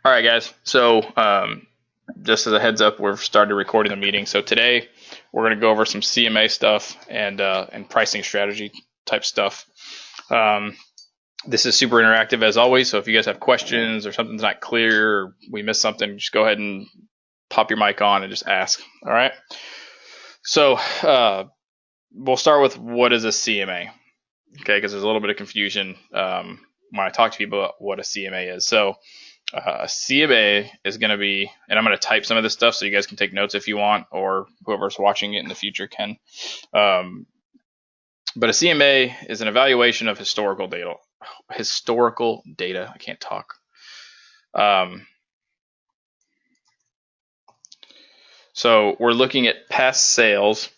All right, guys. So, just as a heads up, we've started recording the meeting. So today we're going to go over some CMA stuff and pricing strategy type stuff. This is super interactive as always. So if you guys have questions or something's not clear, or we missed something, just go ahead and pop your mic on and just ask. All right. So we'll start with what is a CMA. Okay, because there's a little bit of confusion when I talk to people about what a CMA is. So a CMA is going to be, and I'm going to type some of this stuff so you guys can take notes if you want, or whoever's watching it in the future can. But a CMA is an evaluation of historical data. I can't talk. So we're looking at past sales,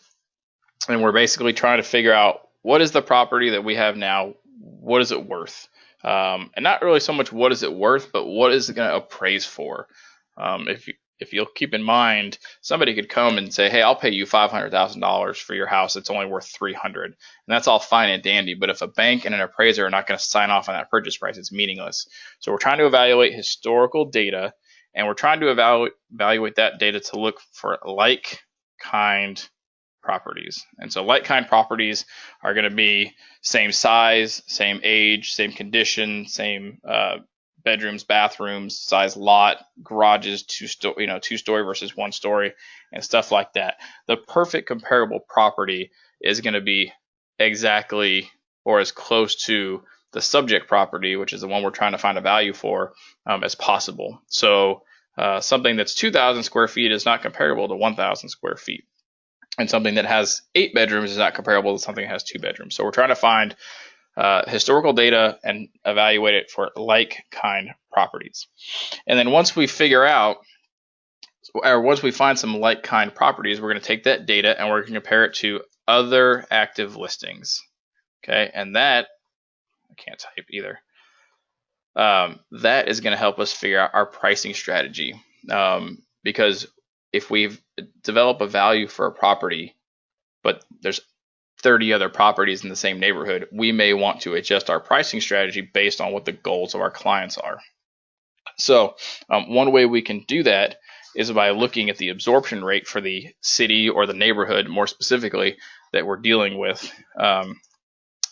and we're basically trying to figure out what is the property that we have now, what is it worth? And not really so much what is it worth, but what is it going to appraise for? If you'll keep in mind, somebody could come and say, hey, I'll pay you $500,000 for your house. It's only worth $300,000. And that's all fine and dandy. But if a bank and an appraiser are not going to sign off on that purchase price, it's meaningless. So we're trying to evaluate historical data, and we're trying to evaluate that data to look for like kind properties. And so like kind properties are going to be same size, same age, same condition, same bedrooms, bathrooms, size lot, garages, two-story versus one-story, and stuff like that. The perfect comparable property is going to be exactly or as close to the subject property, which is the one we're trying to find a value for, as possible. So something that's 2,000 square feet is not comparable to 1,000 square feet. And something that has 8 bedrooms is not comparable to something that has 2 bedrooms. So we're trying to find historical data and evaluate it for like kind properties. And then once we find some like kind properties, we're going to take that data and we're going to compare it to other active listings. Okay, and that, I can't type either. That is going to help us figure out our pricing strategy, because if we've developed a value for a property, but there's 30 other properties in the same neighborhood, we may want to adjust our pricing strategy based on what the goals of our clients are. So one way we can do that is by looking at the absorption rate for the city or the neighborhood, more specifically, that we're dealing with. An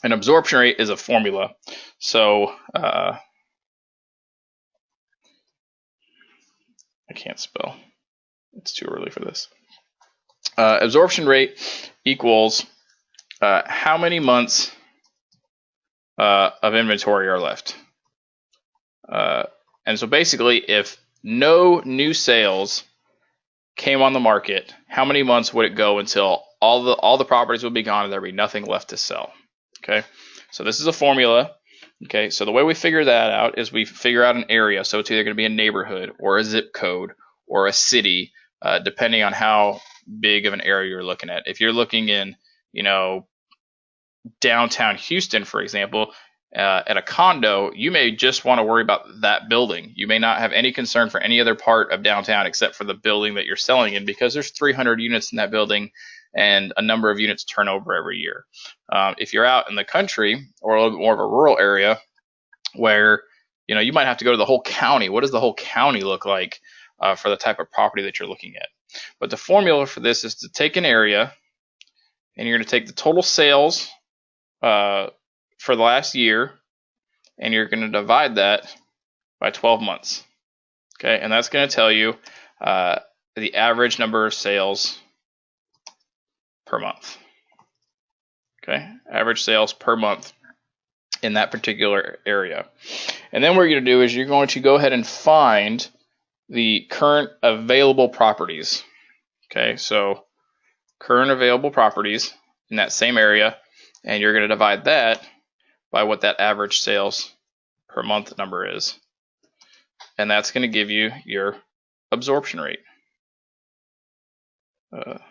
absorption rate is a formula. So I can't spell. It's too early for this. Absorption rate equals how many months of inventory are left. And so basically, if no new sales came on the market, how many months would it go until all the properties would be gone and there'd be nothing left to sell? Okay, so this is a formula. Okay, so the way we figure that out is we figure out an area. So it's either going to be a neighborhood or a zip code or a city, depending on how big of an area you're looking at. If you're looking in, downtown Houston, for example, at a condo, you may just want to worry about that building. You may not have any concern for any other part of downtown except for the building that you're selling in, because there's 300 units in that building and a number of units turn over every year. If you're out in the country or a little bit more of a rural area where you might have to go to the whole county. What does the whole county look like for the type of property that you're looking at? But the formula for this is to take an area, and you're going to take the total sales for the last year, and you're going to divide that by 12 months. Okay, and that's going to tell you the average number of sales per month. Okay, average sales per month in that particular area. And then what you're going to do is you're going to go ahead and find the current available properties. Okay, so current available properties in that same area, and you're going to divide that by what that average sales per month number is. And that's going to give you your absorption rate. God,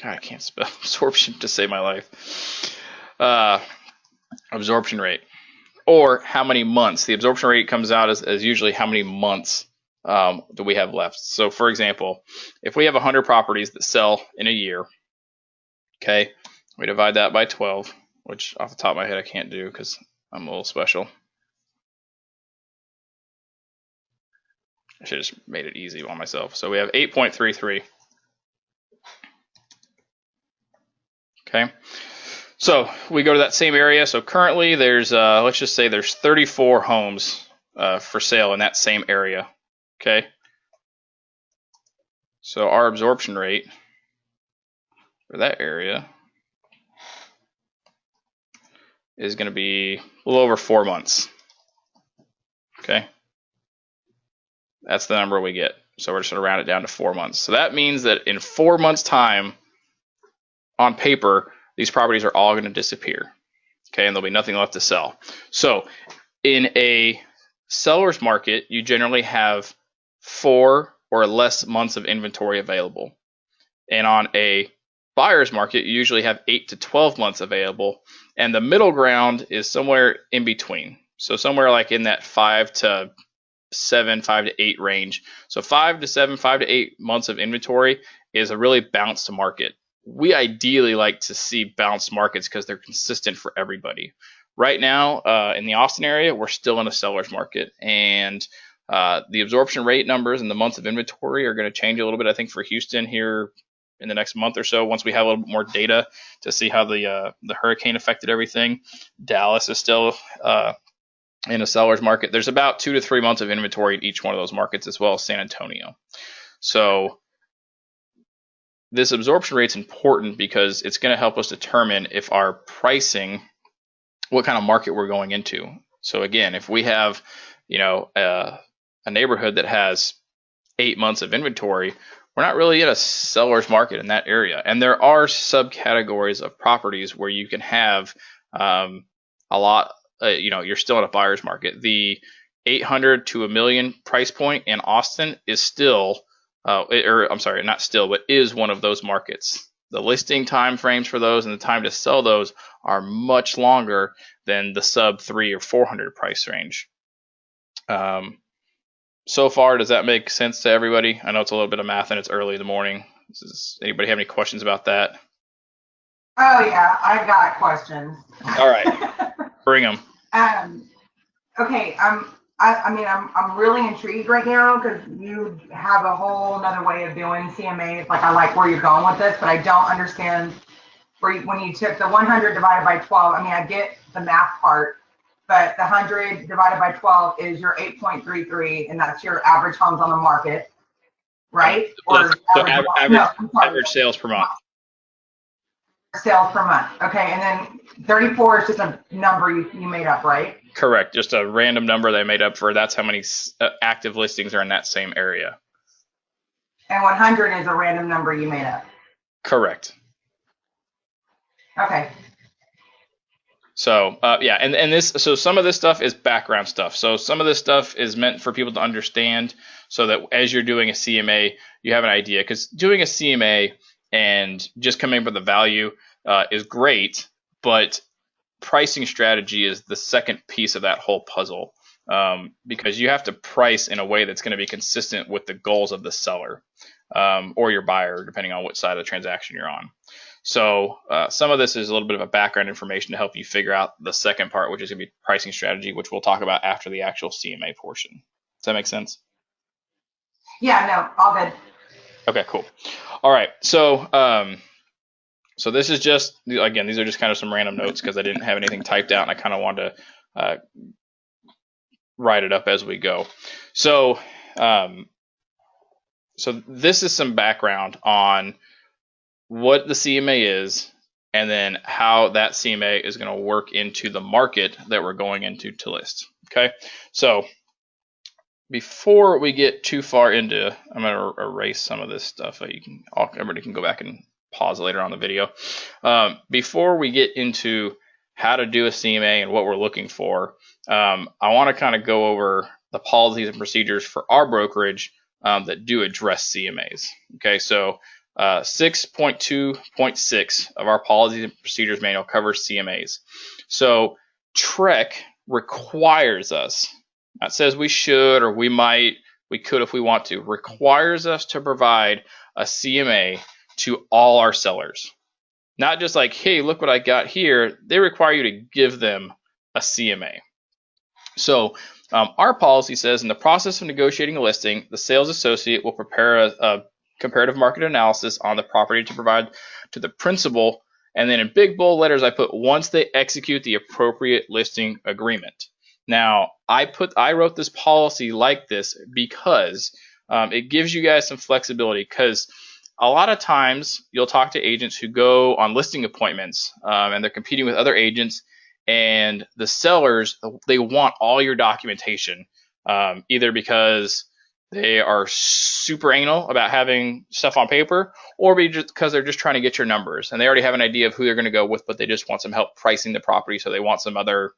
I can't spell absorption to save my life. Absorption rate, or how many months. The absorption rate comes out as usually how many months do we have left. So for example, if we have 100 properties that sell in a year, okay, we divide that by 12, which off the top of my head I can't do because I'm a little special. I should have just made it easy on myself. So we have 8.33. Okay. So we go to that same area. So currently there's, let's just say there's 34 homes for sale in that same area. Okay. So our absorption rate for that area is going to be a little over 4 months. Okay. That's the number we get. So we're just going to round it down to 4 months. So that means that in 4 months' time, on paper, these properties are all going to disappear. Okay, and there'll be nothing left to sell. So in a seller's market, you generally have 4 or less months of inventory available. And on a buyer's market, you usually have 8 to 12 months available. And the middle ground is somewhere in between. So somewhere like in that 5 to 7, 5 to 8 range. So 5 to 7, 5 to 8 months of inventory is a really balanced market. We ideally like to see balanced markets because they're consistent for everybody. Right now, in the Austin area, we're still in a seller's market, and the absorption rate numbers and the months of inventory are going to change a little bit, I think, for Houston here in the next month or so, once we have a little bit more data to see how the hurricane affected everything. Dallas is still in a seller's market. There's about 2 to 3 months of inventory in each one of those markets, as well as San Antonio. So this absorption rate is important because it's going to help us determine if our pricing, what kind of market we're going into. So again, if we have, a neighborhood that has 8 months of inventory, we're not really in a seller's market in that area. And there are subcategories of properties where you can have a lot. You're still in a buyer's market. The 800 to $1 million price point in Austin is still, is one of those markets. The listing time frames for those and the time to sell those are much longer than the sub 300 or 400 price range. So far, does that make sense to everybody? I know it's a little bit of math and it's early in the morning. Anybody have any questions about that? Oh yeah, I got questions. All right, bring them. Okay, I'm really intrigued right now because you have a whole another way of doing CMA. Like I like where you're going with this, but I don't understand when you took the 100 divided by 12. I mean, I get the math part, but the 100 divided by 12 is your 8.33, and that's your average homes on the market, right? Average sales per month. Sales per month. Okay, and then 34 is just a number you made up, right? Correct. Just a random number they made up for. That's how many active listings are in that same area. And 100 is a random number you made up. Correct. Okay. So so some of this stuff is background stuff. So some of this stuff is meant for people to understand, so that as you're doing a CMA, you have an idea. Because doing a CMA and just coming up with a value is great, but pricing strategy is the second piece of that whole puzzle, because you have to price in a way that's going to be consistent with the goals of the seller or your buyer, depending on what side of the transaction you're on. So some of this is a little bit of a background information to help you figure out the second part, which is going to be pricing strategy, which we'll talk about after the actual CMA portion. Does that make sense? Yeah, no, all good. Okay, cool. All right, so this is just, again, these are just kind of some random notes because I didn't have anything typed out and I kind of wanted to write it up as we go. So this is some background on what the CMA is and then how that CMA is going to work into the market that we're going into to list. Okay, so before we get too far into, I'm going to erase some of this stuff. Everybody can go back and pause later on the video. Before we get into how to do a CMA and what we're looking for, I want to kind of go over the policies and procedures for our brokerage that do address CMAs. Okay, so 6.2.6 of our policies and procedures manual covers CMAs. So TREC requires us, that says we should or we might, we could if we want to, requires us to provide a CMA to all our sellers. Not just like, hey, look what I got here. They require you to give them a CMA. So Our policy says in the process of negotiating a listing, the sales associate will prepare a comparative market analysis on the property to provide to the principal. And then in big bold letters, I put once they execute the appropriate listing agreement. Now, I wrote this policy like this because it gives you guys some flexibility, because a lot of times you'll talk to agents who go on listing appointments and they're competing with other agents, and the sellers, they want all your documentation, either because they are super anal about having stuff on paper, or because they're just trying to get your numbers and they already have an idea of who they're going to go with, but they just want some help pricing the property, so they want some other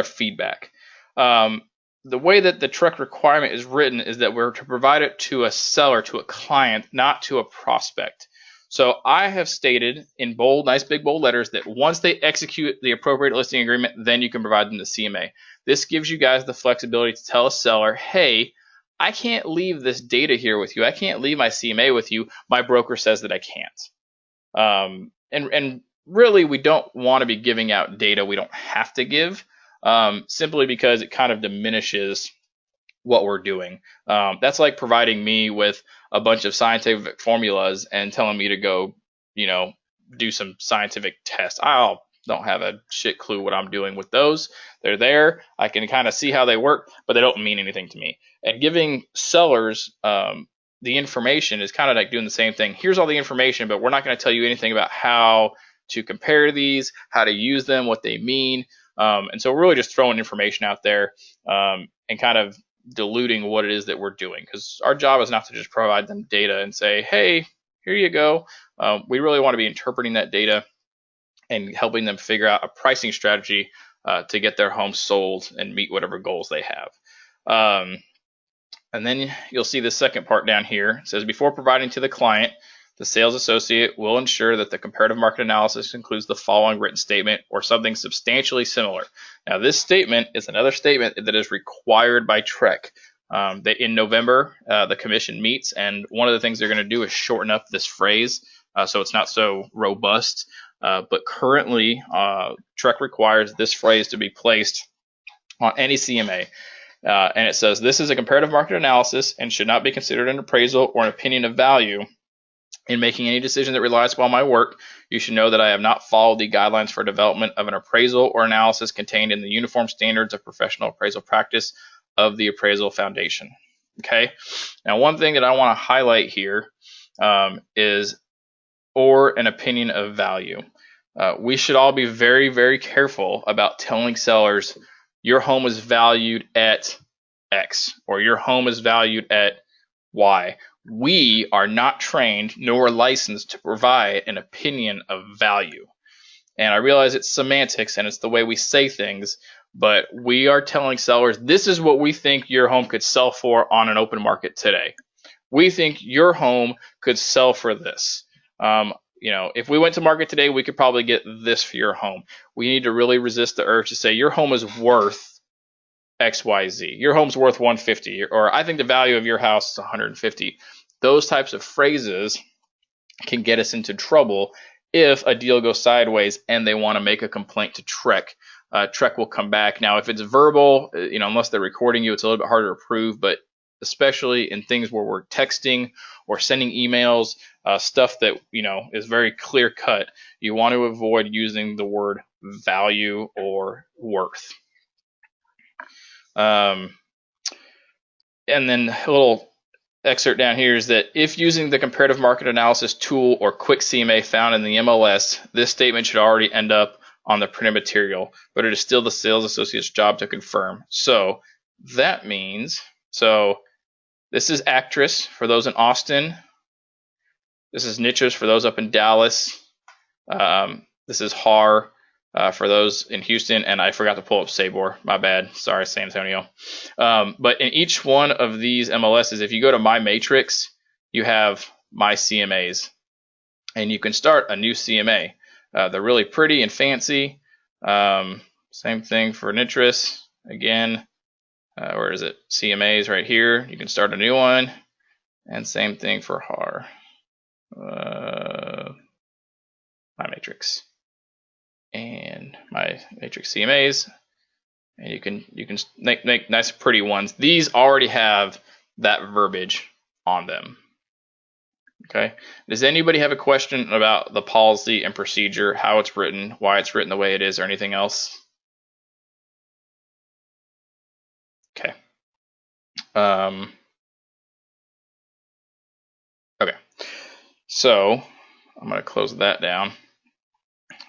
feedback. The way that the TREC requirement is written is that we're to provide it to a seller, to a client, not to a prospect. So I have stated in bold, nice big bold letters, that once they execute the appropriate listing agreement, then you can provide them the CMA. This gives you guys the flexibility to tell a seller, hey, I can't leave this data here with you. I can't leave my CMA with you. My broker says that I can't. And really, we don't want to be giving out data we don't have to give, simply because it kind of diminishes what we're doing. That's like providing me with a bunch of scientific formulas and telling me to go, do some scientific tests. I don't have a shit clue what I'm doing with those. They're there. I can kind of see how they work, but they don't mean anything to me. And giving sellers the information is kind of like doing the same thing. Here's all the information, but we're not going to tell you anything about how to compare these, how to use them, what they mean. And so we're really just throwing information out there and kind of diluting what it is that we're doing, because our job is not to just provide them data and say, hey, here you go. We really want to be interpreting that data and helping them figure out a pricing strategy to get their home sold and meet whatever goals they have. And then you'll see the second part down here. It says, before providing to the client, the sales associate will ensure that the comparative market analysis includes the following written statement or something substantially similar. Now, this statement is another statement that is required by TREC. In November, the commission meets, and one of the things they're going to do is shorten up this phrase so it's not so robust. But currently, TREC requires this phrase to be placed on any CMA. And it says, this is a comparative market analysis and should not be considered an appraisal or an opinion of value. In making any decision that relies upon my work, you should know that I have not followed the guidelines for development of an appraisal or analysis contained in the Uniform Standards of Professional Appraisal Practice of the Appraisal Foundation. Okay. Now, one thing that I want to highlight here is or an opinion of value. We should all be very, very careful about telling sellers your home is valued at X or your home is valued at Y. We are not trained nor licensed to provide an opinion of value. And I realize it's semantics and it's the way we say things, but we are telling sellers, this is what we think your home could sell for on an open market today. We think your home could sell for this. If we went to market today, we could probably get this for your home. We need to really resist the urge to say your home is worth XYZ. Your home's worth 150, or I think the value of your house is 150. Those types of phrases can get us into trouble if a deal goes sideways and they want to make a complaint to TREC. TREC will come back. Now, if it's verbal, unless they're recording you, it's a little bit harder to prove, but especially in things where we're texting or sending emails, stuff that, is very clear cut, you want to avoid using the word value or worth. And then a little excerpt down here is that if using the comparative market analysis tool or quick CMA found in the MLS, this statement should already end up on the printed material, but it is still the sales associate's job to confirm. So that means, this is actress for those in Austin. This is nitrous for those up in Dallas. This is HAR for those in Houston, and I forgot to pull up Sabor. My bad. Sorry, San Antonio. But in each one of these MLSs, if you go to My Matrix, you have My CMAs, and you can start a new CMA. They're really pretty and fancy. Same thing for nitrous. Again, where is it? CMAs right here. You can start a new one, and same thing for HAR. My Matrix. And My Matrix CMAs. and you can make nice pretty ones. These already have that verbiage on them. Okay. Does anybody have a question about the policy and procedure, how it's written, why it's written the way it is, or anything else? Okay. Okay. So I'm going to close that down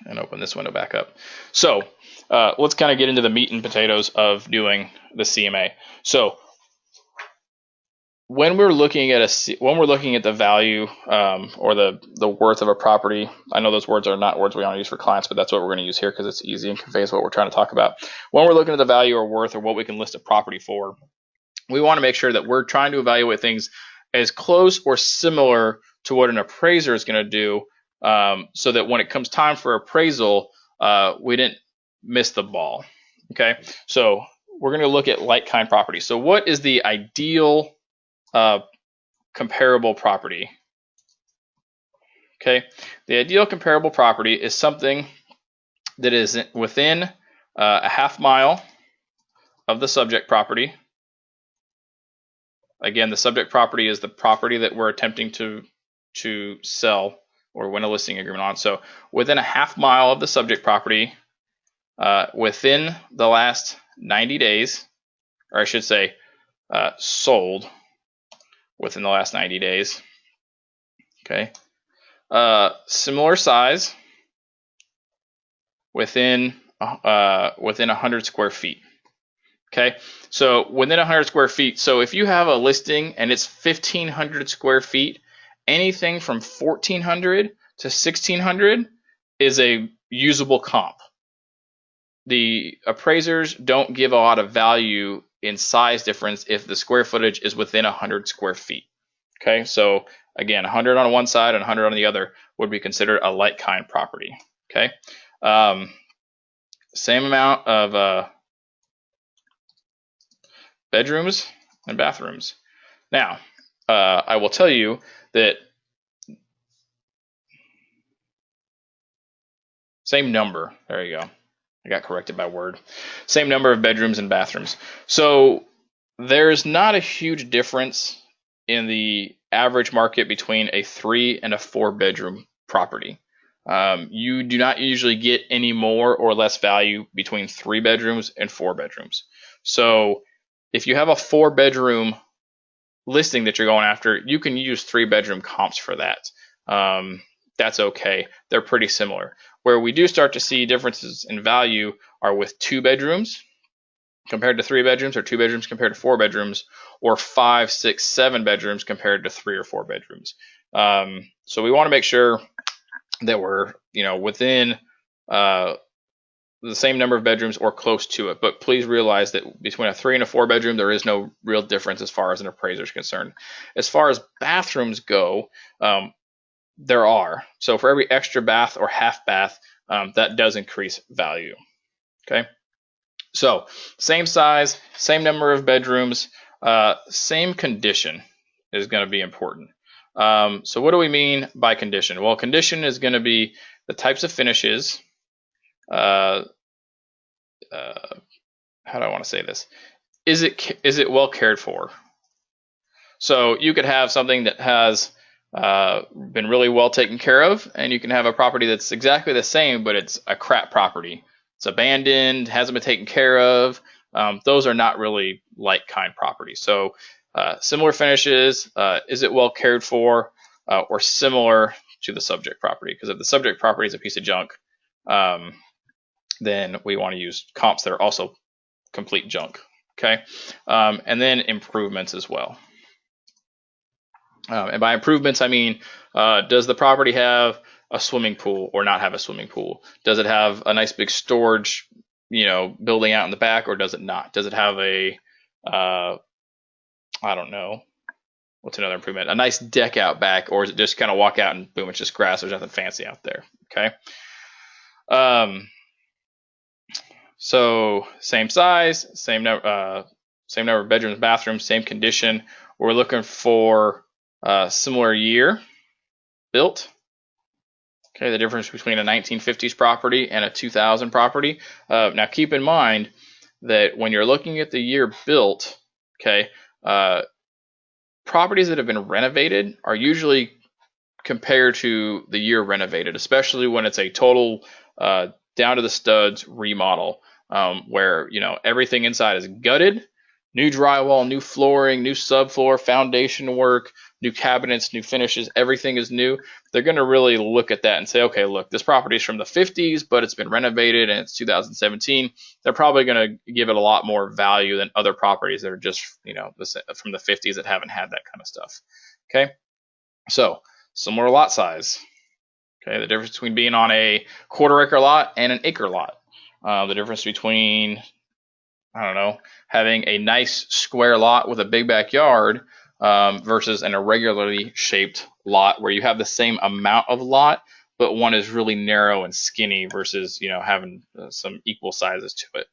and open this window back up. So let's kind of get into the meat and potatoes of doing the CMA. So when we're looking at the value or the worth of a property, I know those words are not words we want to use for clients, but that's what we're going to use here because it's easy and conveys what we're trying to talk about. When we're looking at the value or worth or what we can list a property for, we want to make sure that we're trying to evaluate things as close or similar to what an appraiser is going to do, so that when it comes time for appraisal, we didn't miss the ball. Okay, so we're going to look at like kind property. So what is the ideal comparable property? Okay, the ideal comparable property is something that is within a half mile of the subject property. Again, the subject property is the property that we're attempting to sell or win a listing agreement on. So within a half mile of the subject property, within the last 90 days, or I should say sold within the last 90 days. Okay. Similar size within 100 square feet. Okay, so within 100 square feet. So if you have a listing and it's 1,500 square feet, anything from 1,400 to 1,600 is a usable comp. The appraisers don't give a lot of value in size difference if the square footage is within 100 square feet. Okay, so again, 100 on one side and 100 on the other would be considered a like kind property. Okay, same amount of bedrooms and bathrooms. Now, I will tell you that same number. There you go. I got corrected by word. Same number of bedrooms and bathrooms. So there's not a huge difference in the average market between a 3 and a 4 bedroom property. You do not usually get any more or less value between 3 bedrooms and 4 bedrooms. So if you have a 4 bedroom listing that you're going after, you can use 3 bedroom comps for that. That's okay. They're pretty similar. Where we do start to see differences in value are with 2 bedrooms compared to 3 bedrooms, or 2 bedrooms compared to 4 bedrooms, or 5, 6, 7 bedrooms compared to 3 or 4 bedrooms. So we want to make sure that we're within the same number of bedrooms or close to it. But please realize that between a 3 and a 4 bedroom, there is no real difference as far as an appraiser is concerned. As far as bathrooms go, there are. So for every extra bath or half bath, that does increase value. Okay. So same size, same number of bedrooms, same condition is going to be important. So what do we mean by condition? Well, condition is going to be the types of finishes. How do I want to say this? Is it well cared for? So you could have something that has been really well taken care of, and you can have a property that's exactly the same, but it's a crap property. It's abandoned, hasn't been taken care of. Those are not really like kind properties. So similar finishes, is it well cared for, or similar to the subject property? Because if the subject property is a piece of junk, then we want to use comps that are also complete junk. Okay, and then improvements as well. And by improvements, I mean, does the property have a swimming pool or not have a swimming pool? Does it have a nice big storage, building out in the back, or does it not? Does it have a, I don't know, what's another improvement? A nice deck out back, or is it just kind of walk out and boom, it's just grass. There's nothing fancy out there. Okay. So same size, same number of bedrooms, bathrooms, same condition. We're looking for similar year built. Okay, the difference between a 1950s property and a 2000 property. Now keep in mind, that when you're looking at the year built, okay, properties that have been renovated are usually compared to the year renovated, especially when it's a total down to the studs remodel, where everything inside is gutted, new drywall, new flooring, new subfloor, foundation work, new cabinets, new finishes, everything is new. They're going to really look at that and say, okay, look, this property is from the 50s, but it's been renovated and it's 2017. They're probably going to give it a lot more value than other properties that are just from the 50s that haven't had that kind of stuff. Okay, so similar lot size. Okay, the difference between being on a quarter-acre lot and an acre lot. The difference between, I don't know, having a nice square lot with a big backyard versus an irregularly shaped lot where you have the same amount of lot, but one is really narrow and skinny versus having some equal sizes to it.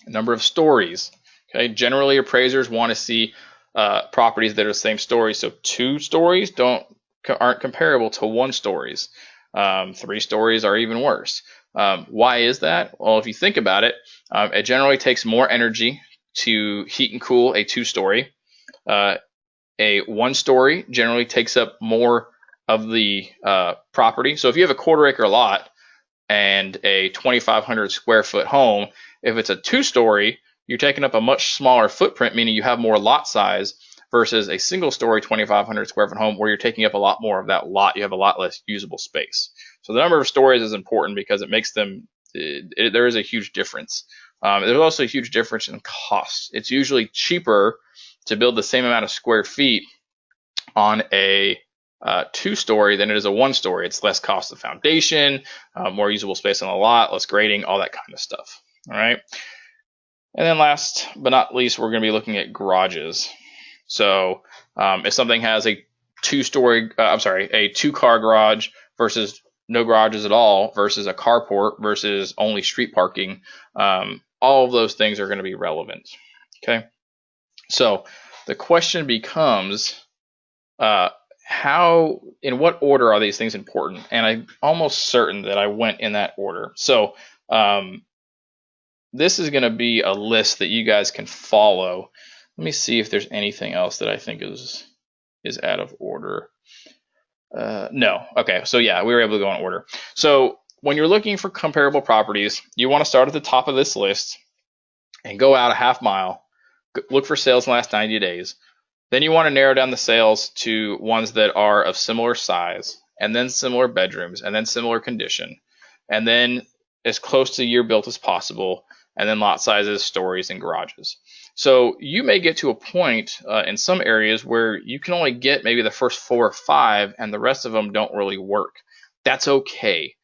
Number of stories. Okay, generally appraisers want to see properties that are the same story. So 2 stories aren't comparable to 1 stories. 3 stories are even worse. Why is that? Well, if you think about it, it generally takes more energy to heat and cool a 2-story. A 1-story generally takes up more of the property. So if you have a quarter-acre lot and a 2,500 square foot home, if it's a 2-story, you're taking up a much smaller footprint, meaning you have more lot size versus a single-story 2,500 square foot home where you're taking up a lot more of that lot. You have a lot less usable space. So the number of stories is important because it makes them, there is a huge difference. There's also a huge difference in cost. It's usually cheaper to build the same amount of square feet on a 2-story than it is a 1-story. It's less cost of foundation, more usable space on the lot, less grading, all that kind of stuff. All right. And then last but not least, we're going to be looking at garages. So if something has a 2-car garage versus no garages at all versus a carport versus only street parking, all of those things are going to be relevant. Okay. So the question becomes, in what order are these things important? And I'm almost certain that I went in that order. So this is going to be a list that you guys can follow. Let me see if there's anything else that I think is out of order. No. Okay. So yeah, we were able to go in order. So when you're looking for comparable properties, you want to start at the top of this list and go out a half mile, look for sales in the last 90 days. Then you want to narrow down the sales to ones that are of similar size, and then similar bedrooms, and then similar condition, and then as close to year built as possible, and then lot sizes, stories, and garages. So you may get to a point in some areas where you can only get maybe the first 4 or 5, and the rest of them don't really work. That's okay.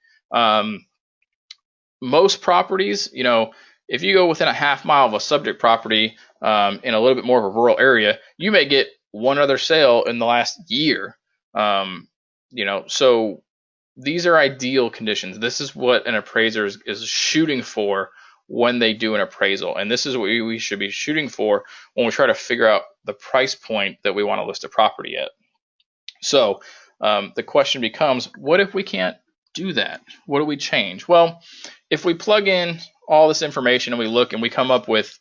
Most properties, if you go within a half mile of a subject property in a little bit more of a rural area, you may get one other sale in the last year. So these are ideal conditions. This is what an appraiser is shooting for when they do an appraisal. And this is what we should be shooting for when we try to figure out the price point that we want to list a property at. So the question becomes, what if we can't do that? What do we change? Well, if we plug in all this information and we look and we come up with,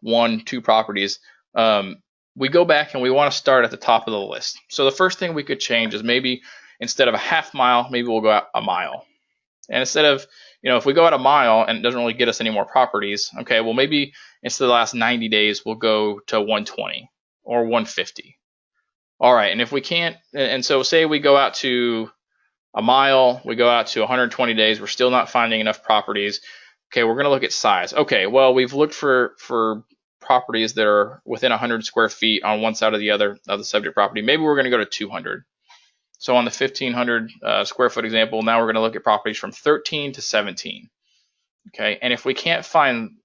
1, 2 properties, we go back and we want to start at the top of the list. So the first thing we could change is maybe instead of a half mile, maybe we'll go out a mile. And instead of, if we go out a mile and it doesn't really get us any more properties, okay, well, maybe instead of the last 90 days, we'll go to 120 or 150. All right, and if we can't, and so say we go out to a mile, we go out to 120 days, we're still not finding enough properties. Okay, we're going to look at size. Okay, well, we've looked for properties that are within 100 square feet on one side or the other of the subject property. Maybe we're going to go to 200. So on the 1,500 square foot example, now we're going to look at properties from 13 to 17. Okay, and if we can't find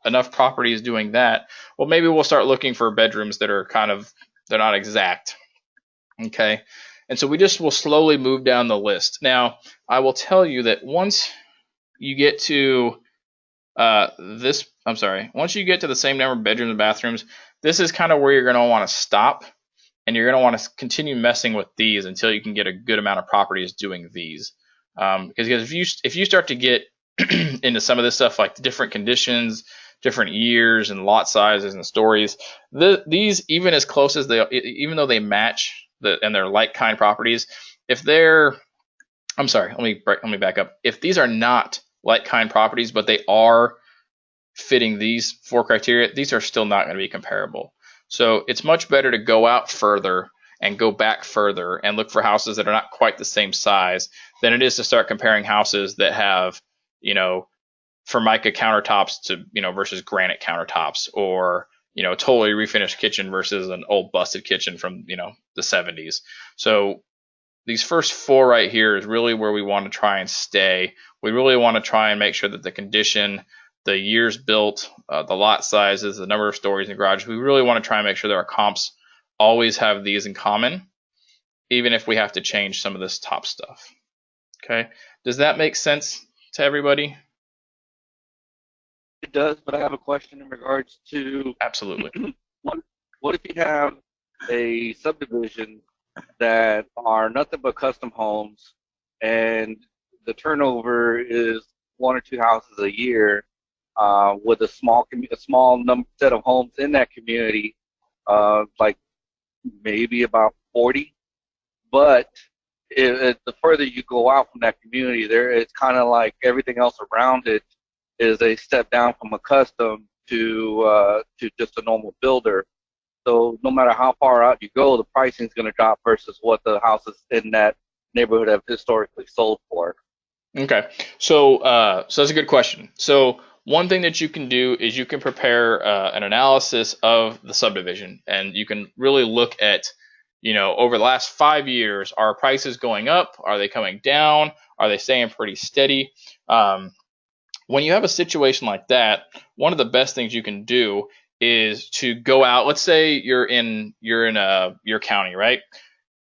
enough properties doing that, well, maybe we'll start looking for bedrooms that are they're not exact. Okay, and so we just will slowly move down the list. Now, I will tell you that once you get to once you get to the same number of bedrooms and bathrooms, this is kind of where you're going to want to stop, and you're going to want to continue messing with these until you can get a good amount of properties doing these. Because if you start to get into some of this stuff like different conditions, different years, and lot sizes and stories, these even as close as even though they match and they're like kind properties, if they're I'm sorry, let me back up. If these are not like kind properties, but they are fitting these four criteria, these are still not going to be comparable. So it's much better to go out further and go back further and look for houses that are not quite the same size than it is to start comparing houses that have, you know, Formica countertops to, versus granite countertops, or, totally refinished kitchen versus an old busted kitchen from, the 70s. So these first four right here is really where we want to try and stay. We really want to try and make sure that the condition, the years built, the lot sizes, the number of stories in the garage, we really want to try and make sure that our comps always have these in common, even if we have to change some of this top stuff. Okay, does that make sense to everybody? It does, but I have a question in regards to Absolutely. what if you have a subdivision that are nothing but custom homes, and the turnover is one or two houses a year, with a small set of homes in that community, like maybe about 40. But the further you go out from that community, it's kind of like everything else around it is a step down from a custom to just a normal builder. So no matter how far out you go, the pricing is going to drop versus what the houses in that neighborhood have historically sold for. Okay, so that's a good question. So one thing that you can do is you can prepare an analysis of the subdivision, and you can really look at, over the last 5 years, are prices going up? Are they coming down? Are they staying pretty steady? When you have a situation like that, one of the best things you can do is to go out. Let's say you're in your county, right?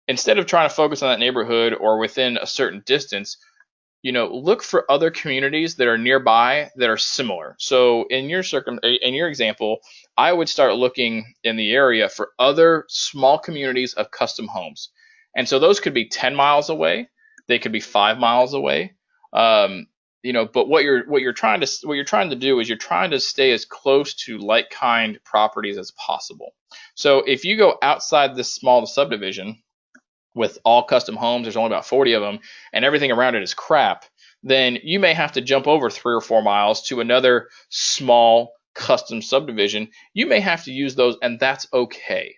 Instead of trying to focus on that neighborhood or within a certain distance, look for other communities that are nearby that are similar. So in your example, I would start looking in the area for other small communities of custom homes. And so those could be 10 miles away, they could be 5 miles away. But what you're trying to do is you're trying to stay as close to like kind properties as possible. So if you go outside this small subdivision with all custom homes, there's only about 40 of them, and everything around it is crap, then you may have to jump over 3 or 4 miles to another small custom subdivision. You may have to use those, and that's okay.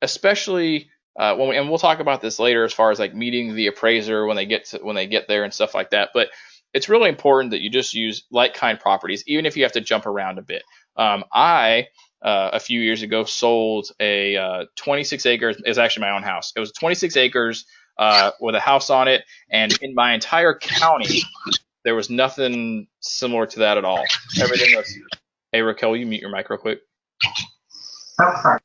Especially and we'll talk about this later as far as like meeting the appraiser when they get there and stuff like that. But it's really important that you just use like kind properties, even if you have to jump around a bit. I a few years ago sold a 26 acres. It's actually my own house. It was 26 acres with a house on it, and in my entire county, there was nothing similar to that at all. Everything was. Hey Raquel, will you mute your mic real quick? Oh, sorry.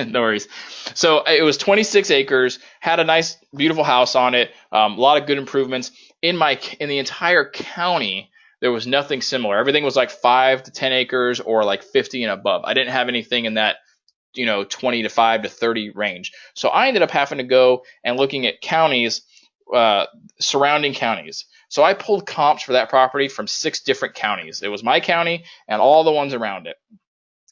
No worries. So it was 26 acres, had a nice, beautiful house on it, a lot of good improvements. In the entire county, there was nothing similar. Everything was like 5 to 10 acres or like 50 and above. I didn't have anything in that 25 to 30 range. So I ended up having to go and looking at counties, surrounding counties. So I pulled comps for that property from 6 different counties. It was my county and all the ones around it.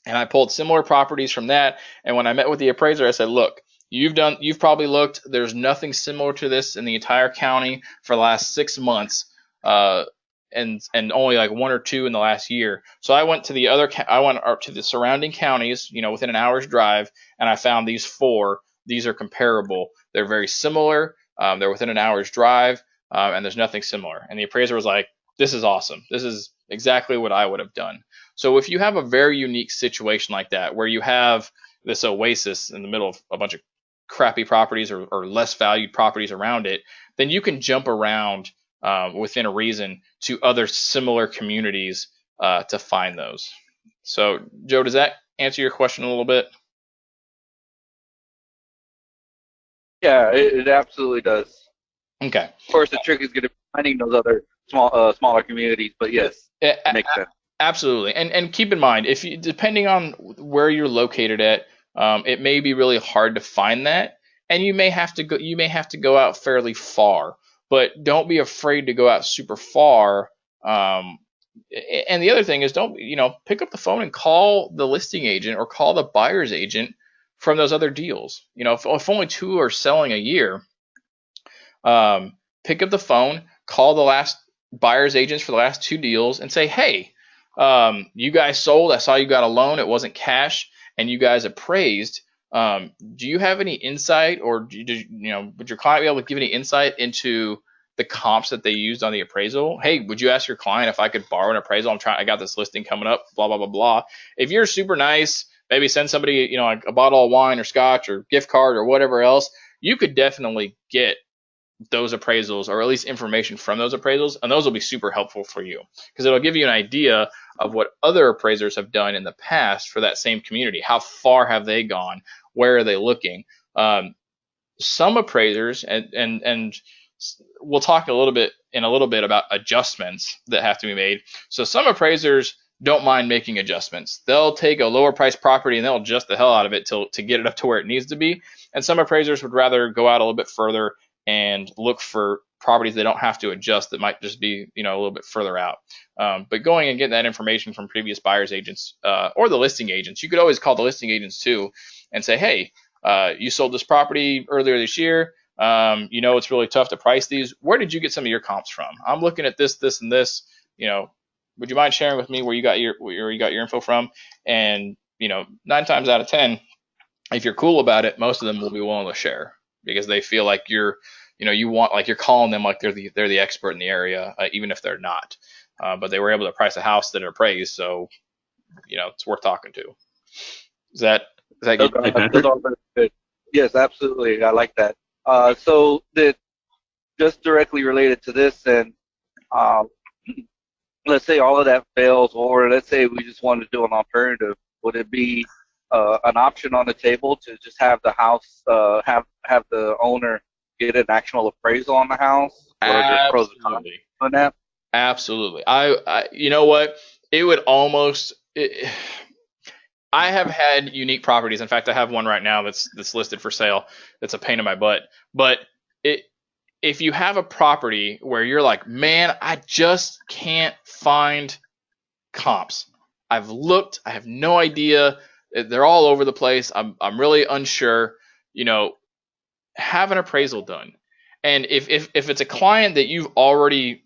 And I pulled similar properties from that. And when I met with the appraiser, I said, look, you've probably looked, there's nothing similar to this in the entire county for the last 6 months, and only like 1 or 2 in the last year. So I went to I went up to the surrounding counties, within an hour's drive, and I found these 4. These are comparable. They're very similar. They're within an hour's drive, and there's nothing similar. And the appraiser was like, this is awesome. This is exactly what I would have done. So if you have a very unique situation like that, where you have this oasis in the middle of a bunch of crappy properties or less valued properties around it, then you can jump around within a reason to other similar communities to find those. So Joe, does that answer your question a little bit? Yeah, it absolutely does. Okay. Of course, the trick is going to be finding those other smaller communities, but yes, it makes sense. Absolutely, and keep in mind, if you, depending on where you're located at, it may be really hard to find that, and you may have to go out fairly far. but don't be afraid to go out super far. And the other thing is, don't, pick up the phone and call the listing agent or call the buyer's agent from those other deals. If only 2 are selling a year, pick up the phone, call the last buyer's agents for the last 2 deals and say, hey, you guys sold, I saw you got a loan, it wasn't cash, and you guys appraised. Do you have any insight, or would your client be able to give any insight into the comps that they used on the appraisal? Hey, would you ask your client if I could borrow an appraisal? I got this listing coming up, blah, blah, blah, blah. If you're super nice, maybe send somebody, like a bottle of wine or scotch or gift card or whatever else. You could definitely get those appraisals, or at least information from those appraisals, and those will be super helpful for you because it'll give you an idea of what other appraisers have done in the past for that same community. How far have they gone? Where are they looking? Some appraisers, and we'll talk a little bit about adjustments that have to be made. So some appraisers don't mind making adjustments. They'll take a lower price property and they'll adjust the hell out of it to get it up to where it needs to be. And some appraisers would rather go out a little bit further and look for properties they don't have to adjust that might just be, a little bit further out. But going and getting that information from previous buyer's agents or the listing agents, you could always call the listing agents too and say, hey, you sold this property earlier this year. It's really tough to price these. Where did you get some of your comps from? I'm looking at this, this, and this. Would you mind sharing with me where you got your info from? And 9 times out of 10, if you're cool about it, most of them will be willing to share because they feel like you're calling them like they're the expert in the area, even if they're not. But they were able to price a house that are appraised, so it's worth talking to. Is that good? Those are very good. Yes, absolutely. I like that. So that just directly related to this, and let's say all of that fails, or let's say we just wanted to do an alternative. Would it be an option on the table to just have the house, have the owner get an actual appraisal on the house? Absolutely. On that? Absolutely. You know what? It would almost. I have had unique properties. In fact, I have one right now that's listed for sale. That's a pain in my butt. But if you have a property where you're like, man, I just can't find comps. I've looked. I have no idea. They're all over the place. I'm really unsure. Have an appraisal done. And if it's a client that you've already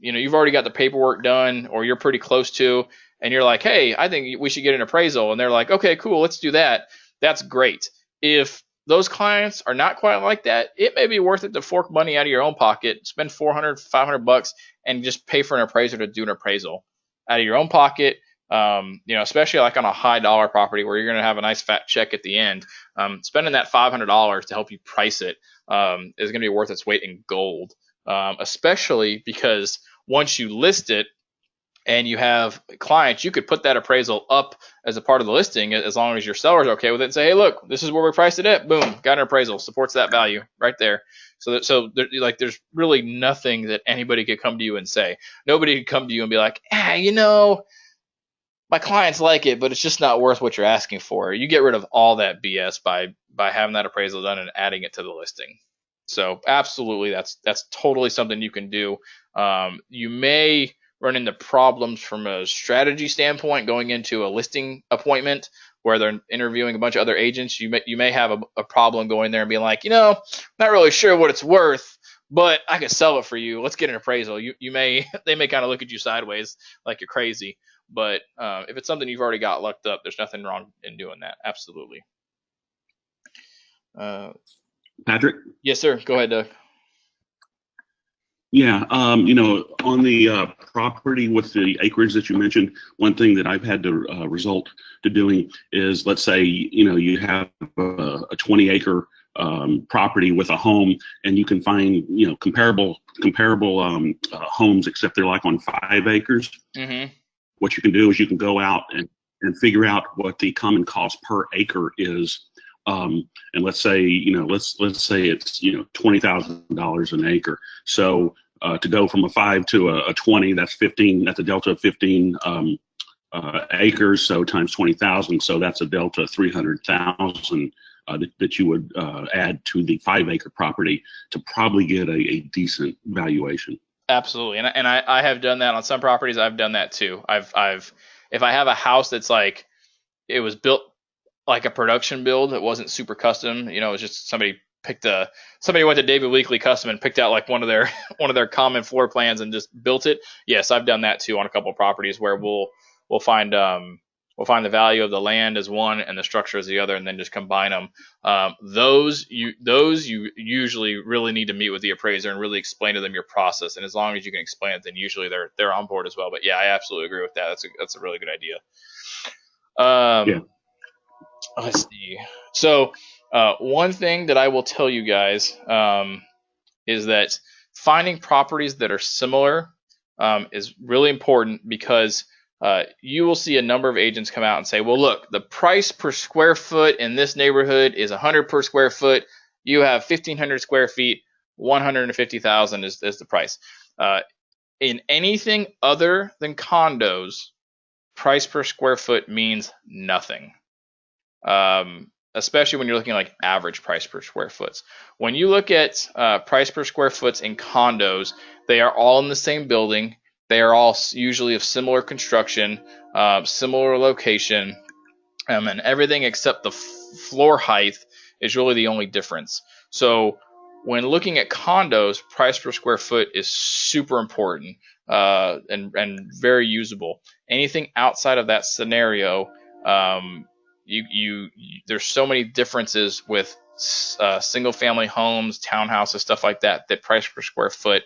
got the paperwork done, or you're pretty close to, and you're like, hey, I think we should get an appraisal, and they're like, okay, cool, let's do that. That's great. If those clients are not quite like that, it may be worth it to fork money out of your own pocket, spend $400, $500, and just pay for an appraiser to do an appraisal out of your own pocket. Especially like on a high dollar property where you're going to have a nice fat check at the end. Spending that $500 to help you price it is going to be worth its weight in gold, especially because once you list it and you have clients, you could put that appraisal up as a part of the listing as long as your seller's okay with it and say, hey, look, this is where we priced it at. Boom, got an appraisal, supports that value right there. So there's really nothing that anybody could come to you and say. Nobody could come to you and be like, my clients like it, but it's just not worth what you're asking for. You get rid of all that BS by having that appraisal done and adding it to the listing. So absolutely, that's totally something you can do. You may run into problems from a strategy standpoint going into a listing appointment where they're interviewing a bunch of other agents. You may have a problem going there and being like, not really sure what it's worth, but I can sell it for you. Let's get an appraisal. They may kind of look at you sideways like you're crazy. But if it's something you've already got looked up, there's nothing wrong in doing that. Absolutely. Patrick? Yes, sir. Go ahead, Doug. Yeah, on the property with the acreage that you mentioned, one thing that I've had to result to doing is, let's say, you have a 20-acre property with a home, and you can find, comparable homes, except they're like on 5 acres. Mm-hmm. What you can do is you can go out and figure out what the common cost per acre is. And let's say, let's say it's, $20,000 an acre. So to go from a 5 to a 20, that's a delta of 15 acres. So times 20,000. So that's a delta of 300,000 that you would add to the 5-acre property to probably get a decent valuation. Absolutely, and I have done that on some properties. I've done that too. I've if I have a house that's like it was built like a production build, it wasn't super custom. You know, it was just somebody went to David Weekley Custom and picked out like one of their one of their common floor plans and just built it. Yes, I've done that too on a couple of properties where we'll find the value of the land as one and the structure as the other, and then just combine them. Those you usually really need to meet with the appraiser and really explain to them your process. And as long as you can explain it, then usually they're on board as well. But yeah, I absolutely agree with that. That's a really good idea. Yeah. Let's see. So one thing that I will tell you guys is that finding properties that are similar is really important, because you will see a number of agents come out and say, well, look, the price per square foot in this neighborhood is 100 per square foot. You have 1,500 square feet, 150,000 is the price. In anything other than condos, price per square foot means nothing. Especially when you're looking like average price per square foot. When you look at price per square foot in condos, they are all in the same building. They are all usually of similar construction, similar location, and everything except the floor height is really the only difference. So when looking at condos, price per square foot is super important and very usable. Anything outside of that scenario, there's so many differences with single family homes, townhouses, stuff like that, that price per square foot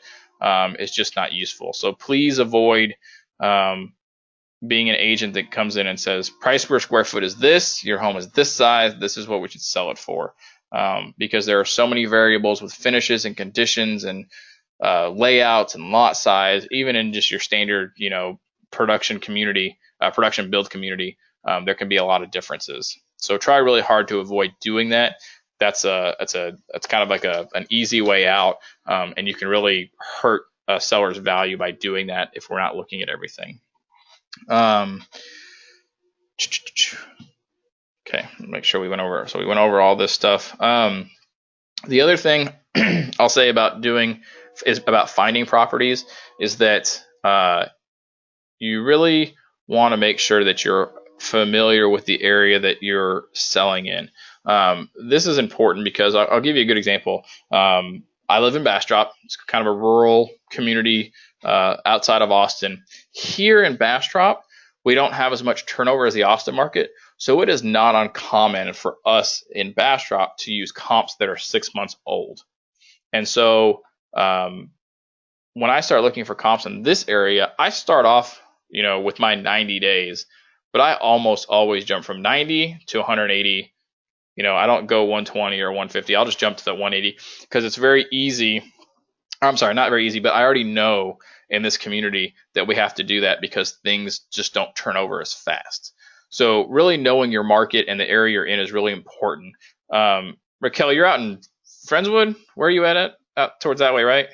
is just not useful. So please avoid being an agent that comes in and says price per square foot is this, your home is this size, this is what we should sell it for, because there are so many variables with finishes and conditions and layouts and lot size, even in just your standard production build community. There can be a lot of differences. So try really hard to avoid doing that. That's kind of like an easy way out, and you can really hurt a seller's value by doing that if we're not looking at everything. Okay, make sure we went over. So we went over all this stuff. The other thing I'll say about finding properties is that you really want to make sure that you're familiar with the area that you're selling in. This is important because I'll give you a good example. I live in Bastrop. It's kind of a rural community outside of Austin. Here in Bastrop, we don't have as much turnover as the Austin market, so it is not uncommon for us in Bastrop to use comps that are 6 months old. And so when I start looking for comps in this area, I start off with my 90 days, but I almost always jump from 90 to 180. I don't go 120 or 150. I'll just jump to the 180 because it's very easy. I'm sorry, not very easy, but I already know in this community that we have to do that because things just don't turn over as fast. So really knowing your market and the area you're in is really important. Raquel, you're out in Friendswood. Where are you at? Out towards that way, right?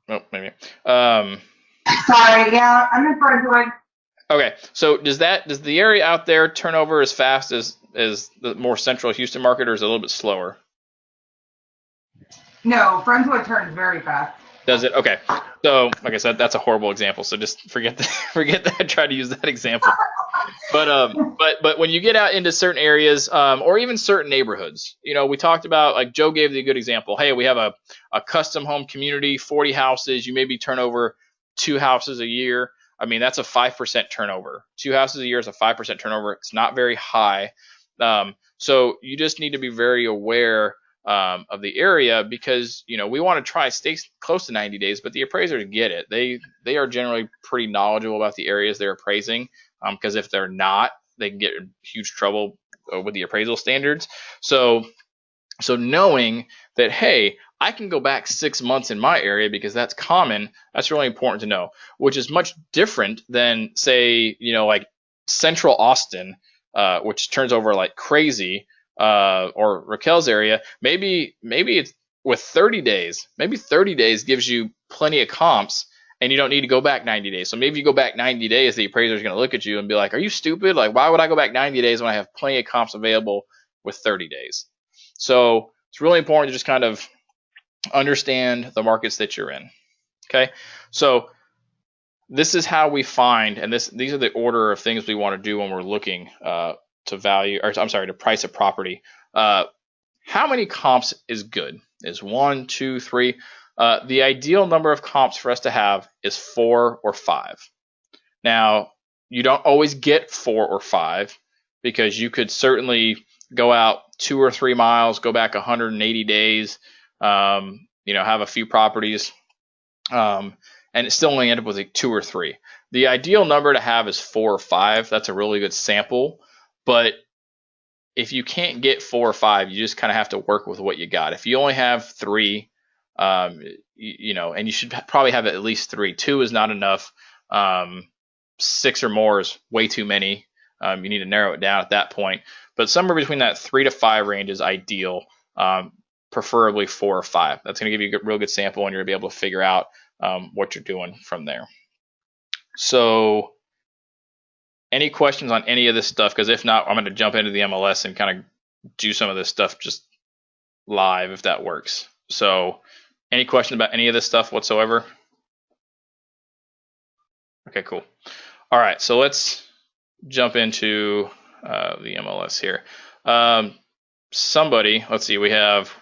Oh, maybe. Sorry, yeah, I'm in Friendswood. Okay, so does the area out there turn over as fast as the more central Houston market, or is it a little bit slower? No, Friendswood turns very fast. Does it? Okay. So, like I said, that's a horrible example. So just forget that. I tried to use that example. But when you get out into certain areas, or even certain neighborhoods, we talked about, like Joe gave the good example. Hey, we have a custom home community, 40 houses. You maybe turn over 2 houses a year. I mean, that's a 5% turnover. 2 houses a year is a 5% turnover. It's not very high. So you just need to be very aware of the area, because we want to try to stay close to 90 days, but the appraisers get it. They are generally pretty knowledgeable about the areas they're appraising, because if they're not, they can get in huge trouble with the appraisal standards. So knowing that, hey, I can go back 6 months in my area because that's common, that's really important to know, which is much different than, say, like central Austin, which turns over like crazy, or Raquel's area. Maybe it's with 30 days. Maybe 30 days gives you plenty of comps, and you don't need to go back 90 days. So maybe if you go back 90 days, the appraiser is going to look at you and be like, are you stupid? Like, why would I go back 90 days when I have plenty of comps available with 30 days? So it's really important to just kind of understand the markets that you're in. Okay, so this is how we find, and these are the order of things we want to do when we're looking to price a property. How many comps is good? Is 1, 2, 3? The ideal number of comps for us to have is 4 or 5. Now, you don't always get 4 or 5 because you could certainly go out 2 or 3 miles, go back 180 days, have a few properties, and it still only end up with like 2 or 3. The ideal number to have is 4 or 5. That's a really good sample, but if you can't get 4 or 5, you just kind of have to work with what you got. If you only have 3, and you should probably have at least 3. 2 is not enough. 6 or more is way too many. You need to narrow it down at that point. But somewhere between that 3 to 5 range is ideal. Preferably 4 or 5. That's going to give you a real good sample, and you're going to be able to figure out what you're doing from there. So, any questions on any of this stuff? Because if not, I'm going to jump into the MLS and kind of do some of this stuff just live if that works. So, any questions about any of this stuff whatsoever? Okay, cool. All right, so let's jump into the MLS here. Let's see, we have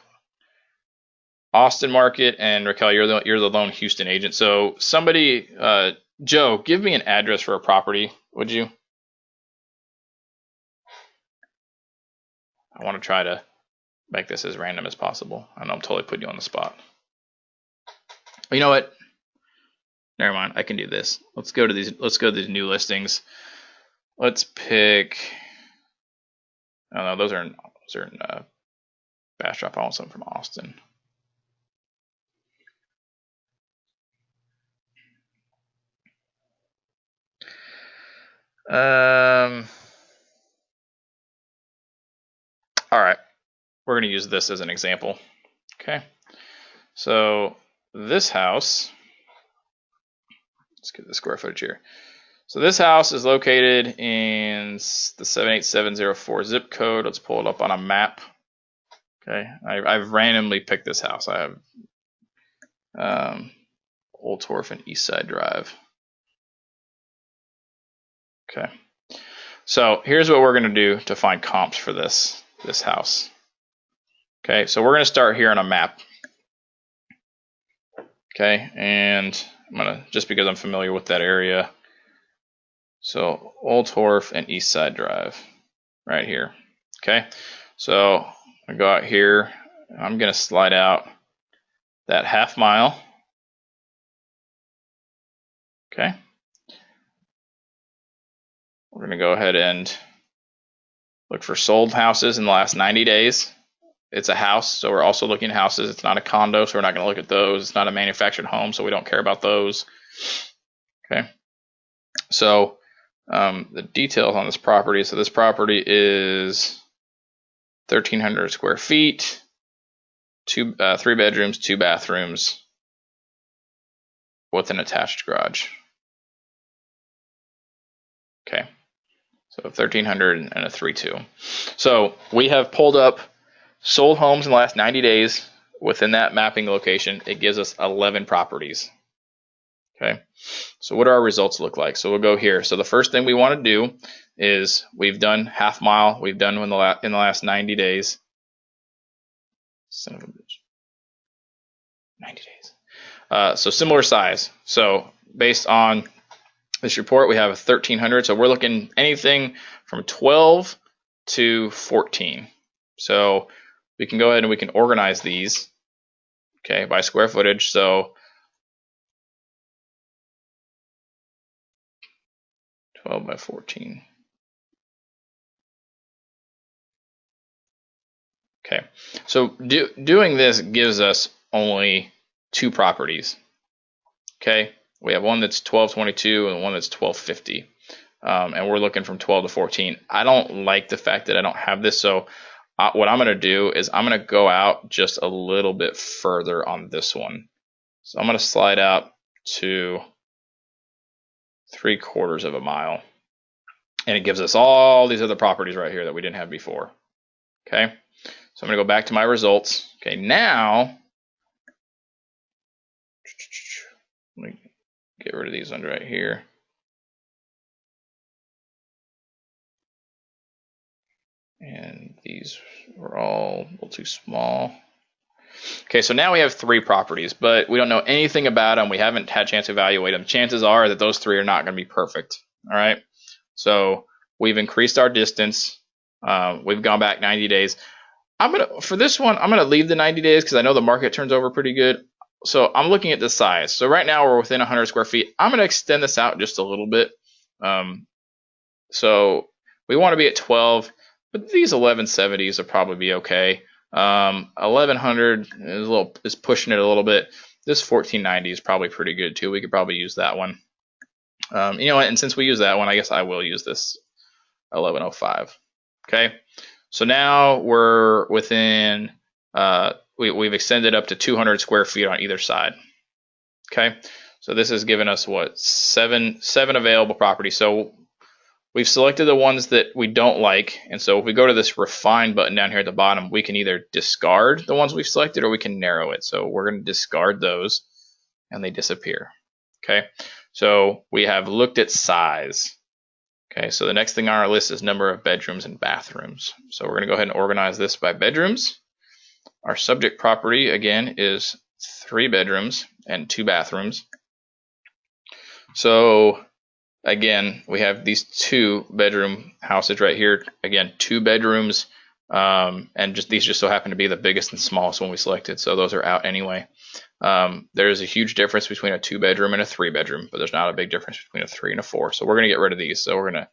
Austin market, and Raquel, you're the lone Houston agent. So somebody, Joe, give me an address for a property, would you? I want to try to make this as random as possible. I know I'm totally putting you on the spot. You know what? Never mind. I can do this. Let's go to these new listings. Let's pick. Oh no, those are in Bastrop. I want something from Austin. All right, we're going to use this as an example. Okay, so this house, let's get the square footage here. So this house is located in the 78704 zip code. Let's pull it up on a map. Okay, I've randomly picked this house. I have Old Torf and East Side Drive. Okay, so here's what we're going to do to find comps for this house. Okay, so we're going to start here on a map. Okay, and I'm going to, just because I'm familiar with that area, so Old Torf and East Side Drive right here. Okay, so I go out here, I'm going to slide out that half mile. Okay, we're going to go ahead and look for sold houses in the last 90 days. It's a house, so we're also looking at houses. It's not a condo, so we're not going to look at those. It's not a manufactured home, so we don't care about those. Okay, so the details on this property. So this property is 1,300 square feet, 3 bedrooms, 2 bathrooms, with an attached garage. Okay, so 1,300 and a 3.2. So we have pulled up sold homes in the last 90 days within that mapping location. It gives us 11 properties. Okay, so what do our results look like? So we'll go here. So the first thing we want to do is we've done half mile. We've done in the last 90 days. Son of a bitch. 90 days. So similar size. So based on this report, we have 1,300. So we're looking anything from 12 to 14. So we can go ahead and we can organize these, okay, by square footage. So 12 by 14. Okay, so doing this gives us only 2 properties. Okay, we have one that's 1222 and one that's 1250, and we're looking from 12 to 14. I don't like the fact that I don't have this, so what I'm going to do is I'm going to go out just a little bit further on this one. So I'm going to slide out to 3/4 of a mile. And it gives us all these other properties right here that we didn't have before. Okay, so I'm going to go back to my results. Okay, now let me get rid of these ones right here. And these were all a little too small. Okay, so now we have 3 properties, but we don't know anything about them. We haven't had a chance to evaluate them. Chances are that those 3 are not going to be perfect. All right, so we've increased our distance. We've gone back 90 days. For this one, I'm gonna leave the 90 days because I know the market turns over pretty good. So I'm looking at the size. So right now we're within 100 square feet. I'm gonna extend this out just a little bit. So we want to be at 12, but these 1170s will probably be okay. 1100 is pushing it a little bit. This 1490 is probably pretty good too. We could probably use that one. You know what? And since we use that one, I guess I will use this 1105. Okay. So now we're within, we've extended up to 200 square feet on either side. Okay, so this has given us what, seven available properties. So we've selected the ones that we don't like, and so if we go to this refine button down here at the bottom, we can either discard the ones we've selected or we can narrow it. So we're going to discard those, and they disappear. Okay, so we have looked at size. Okay, so the next thing on our list is number of bedrooms and bathrooms. So we're going to go ahead and organize this by bedrooms. Our subject property, again, is 3 bedrooms and 2 bathrooms. So, again, we have these 2-bedroom houses right here. Again, 2 bedrooms, and these just so happen to be the biggest and smallest one we selected. So those are out anyway. There is a huge difference between a 2-bedroom and a 3-bedroom, but there's not a big difference between a 3 and a 4. So we're going to get rid of these. So we're going to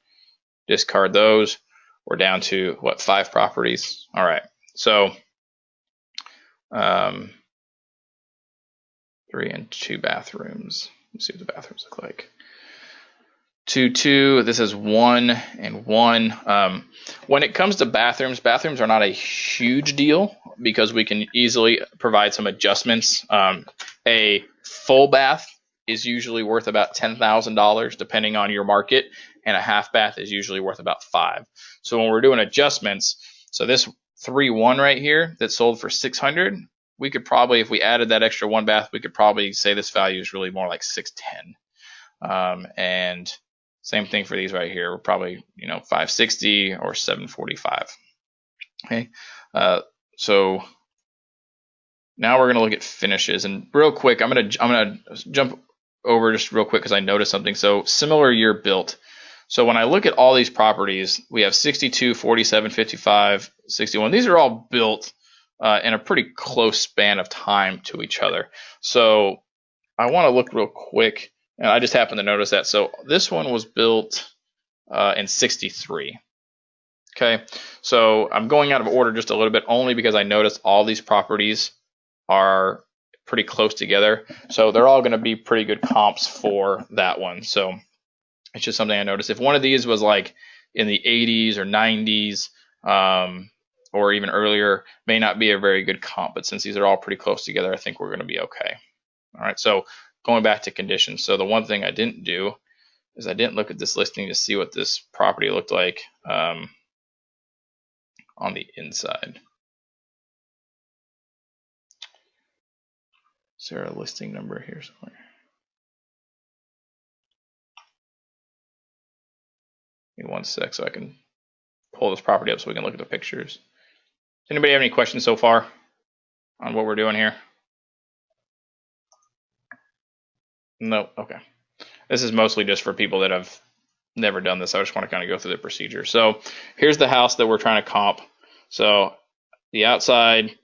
discard those. We're down to what, 5 properties? All right. So 3 and 2 bathrooms. Let's see what the bathrooms look like. 2, 2. This is 1 and 1. When it comes to bathrooms, bathrooms are not a huge deal because we can easily provide some adjustments. A full bath is usually worth about $10,000 depending on your market, and a half bath is usually worth about $5,000. So when we're doing adjustments, so this 3-1 right here that sold for $600, we could probably, if we added that extra 1 bath, we could probably say this value is really more like $610. And same thing for these right here. We're probably, $560 or $745. Okay. So now we're going to look at finishes, and real quick, I'm going to jump over just real quick because I noticed something. So similar year built. So when I look at all these properties, we have 62, 47, 55, 61. These are all built in a pretty close span of time to each other. So I want to look real quick, and I just happened to notice that. So this one was built in 63. Okay, so I'm going out of order just a little bit only because I noticed all these properties are pretty close together. So they're all going to be pretty good comps for that one. So it's just something I noticed. If one of these was like in the 80s or 90s or even earlier, may not be a very good comp. But since these are all pretty close together, I think we're going to be okay. All right, so going back to conditions. So the one thing I didn't do is I didn't look at this listing to see what this property looked like on the inside. Is there a listing number here somewhere? Give me 1 sec so I can pull this property up so we can look at the pictures. Does anybody have any questions so far on what we're doing here? No? Okay. This is mostly just for people that have never done this. I just want to kind of go through the procedure. So here's the house that we're trying to comp. So the outside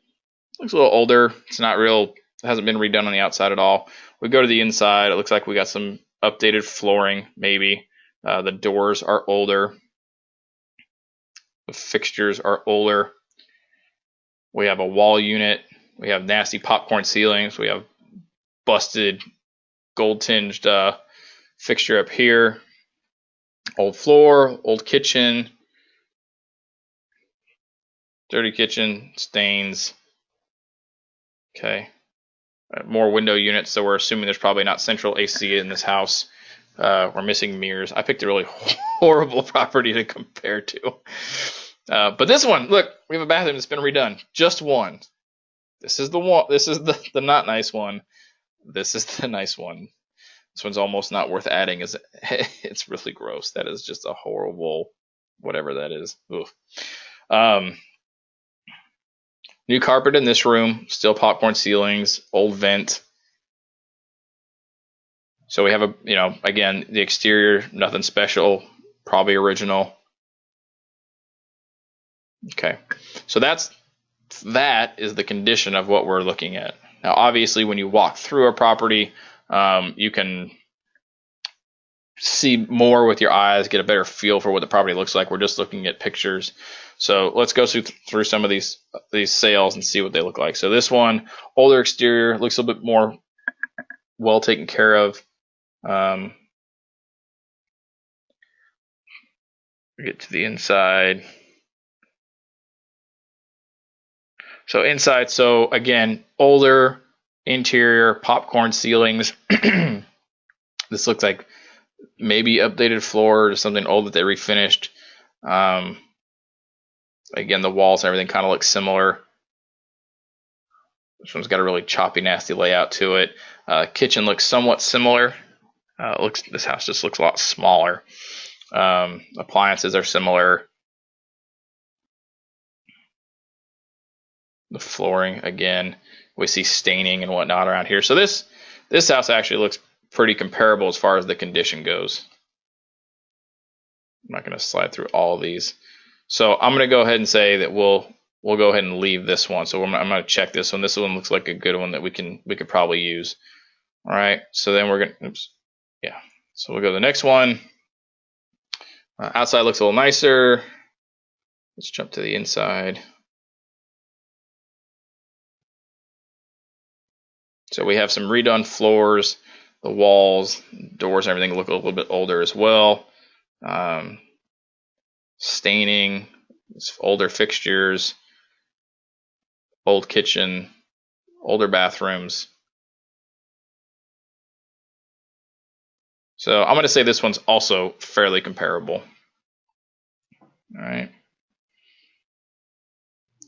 looks a little older. It's not real, it hasn't been redone on the outside at all. We go to the inside. It looks like we got some updated flooring, maybe. The doors are older. The fixtures are older. We have a wall unit. We have nasty popcorn ceilings. We have busted gold tinged fixture up here. Old floor, old kitchen, dirty kitchen, stains. Okay. more window units, so we're assuming there's probably not central AC in this house. We're missing mirrors. I picked a really horrible property to compare to. But this one, look, we have a bathroom that's been redone. Just one. This is the one. This is the not nice one. This is the nice one. This one's almost not worth adding. It's really gross. That is just a horrible, whatever that is. New carpet in this room. Still popcorn ceilings. Old vent. So we have again, the exterior, nothing special. Probably original. Okay. So that is the condition of what we're looking at. Now, obviously, when you walk through a property, you can see more with your eyes, get a better feel for what the property looks like. We're just looking at pictures. So let's go through some of these sales and see what they look like. So this one, older exterior, looks a little bit more well taken care of. We get to the inside. So inside, so again, older interior, popcorn ceilings. This looks like maybe updated floor or something old that they refinished. Again, the walls and everything kind of look similar. This one's got a really choppy, nasty layout to it. Kitchen looks somewhat similar. This house just looks a lot smaller. Appliances are similar. The flooring, again, we see staining and whatnot around here. So this house actually looks pretty comparable as far as the condition goes. I'm not going to slide through all of these. So I'm going to go ahead and say that we'll go ahead and leave this one. So I'm going to check this one. This one looks like a good one that we could probably use. All right. So then we're going to, So we'll go to the next one. Outside looks a little nicer. Let's jump to the inside. So we have some redone floors, the walls, doors, and everything look a little bit older as well. Staining, older fixtures, old kitchen, older bathrooms. So I'm going to say this one's also fairly comparable. All right.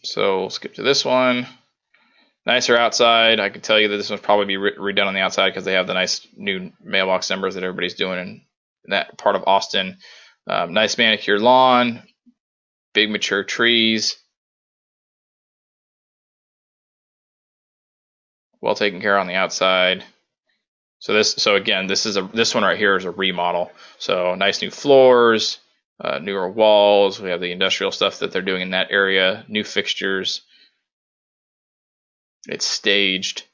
So we'll skip to this one. Nicer outside. I can tell you that this one's probably be redone on the outside because they have the nice new mailbox numbers that everybody's doing in that part of Austin. Nice manicured lawn, big mature trees, well taken care on the outside. So again, this one right here is a remodel. So nice new floors, newer walls. We have the industrial stuff that they're doing in that area, new fixtures. It's staged.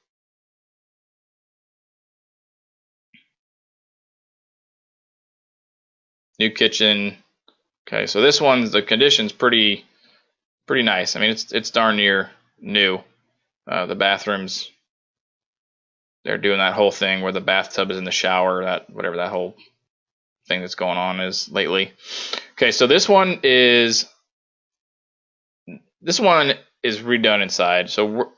New kitchen. Okay, so this one, the condition's pretty nice. I mean, it's darn near new. The bathrooms, they're doing that whole thing where the bathtub is in the shower, whatever that whole thing that's going on is lately. Okay, so this one is redone inside. So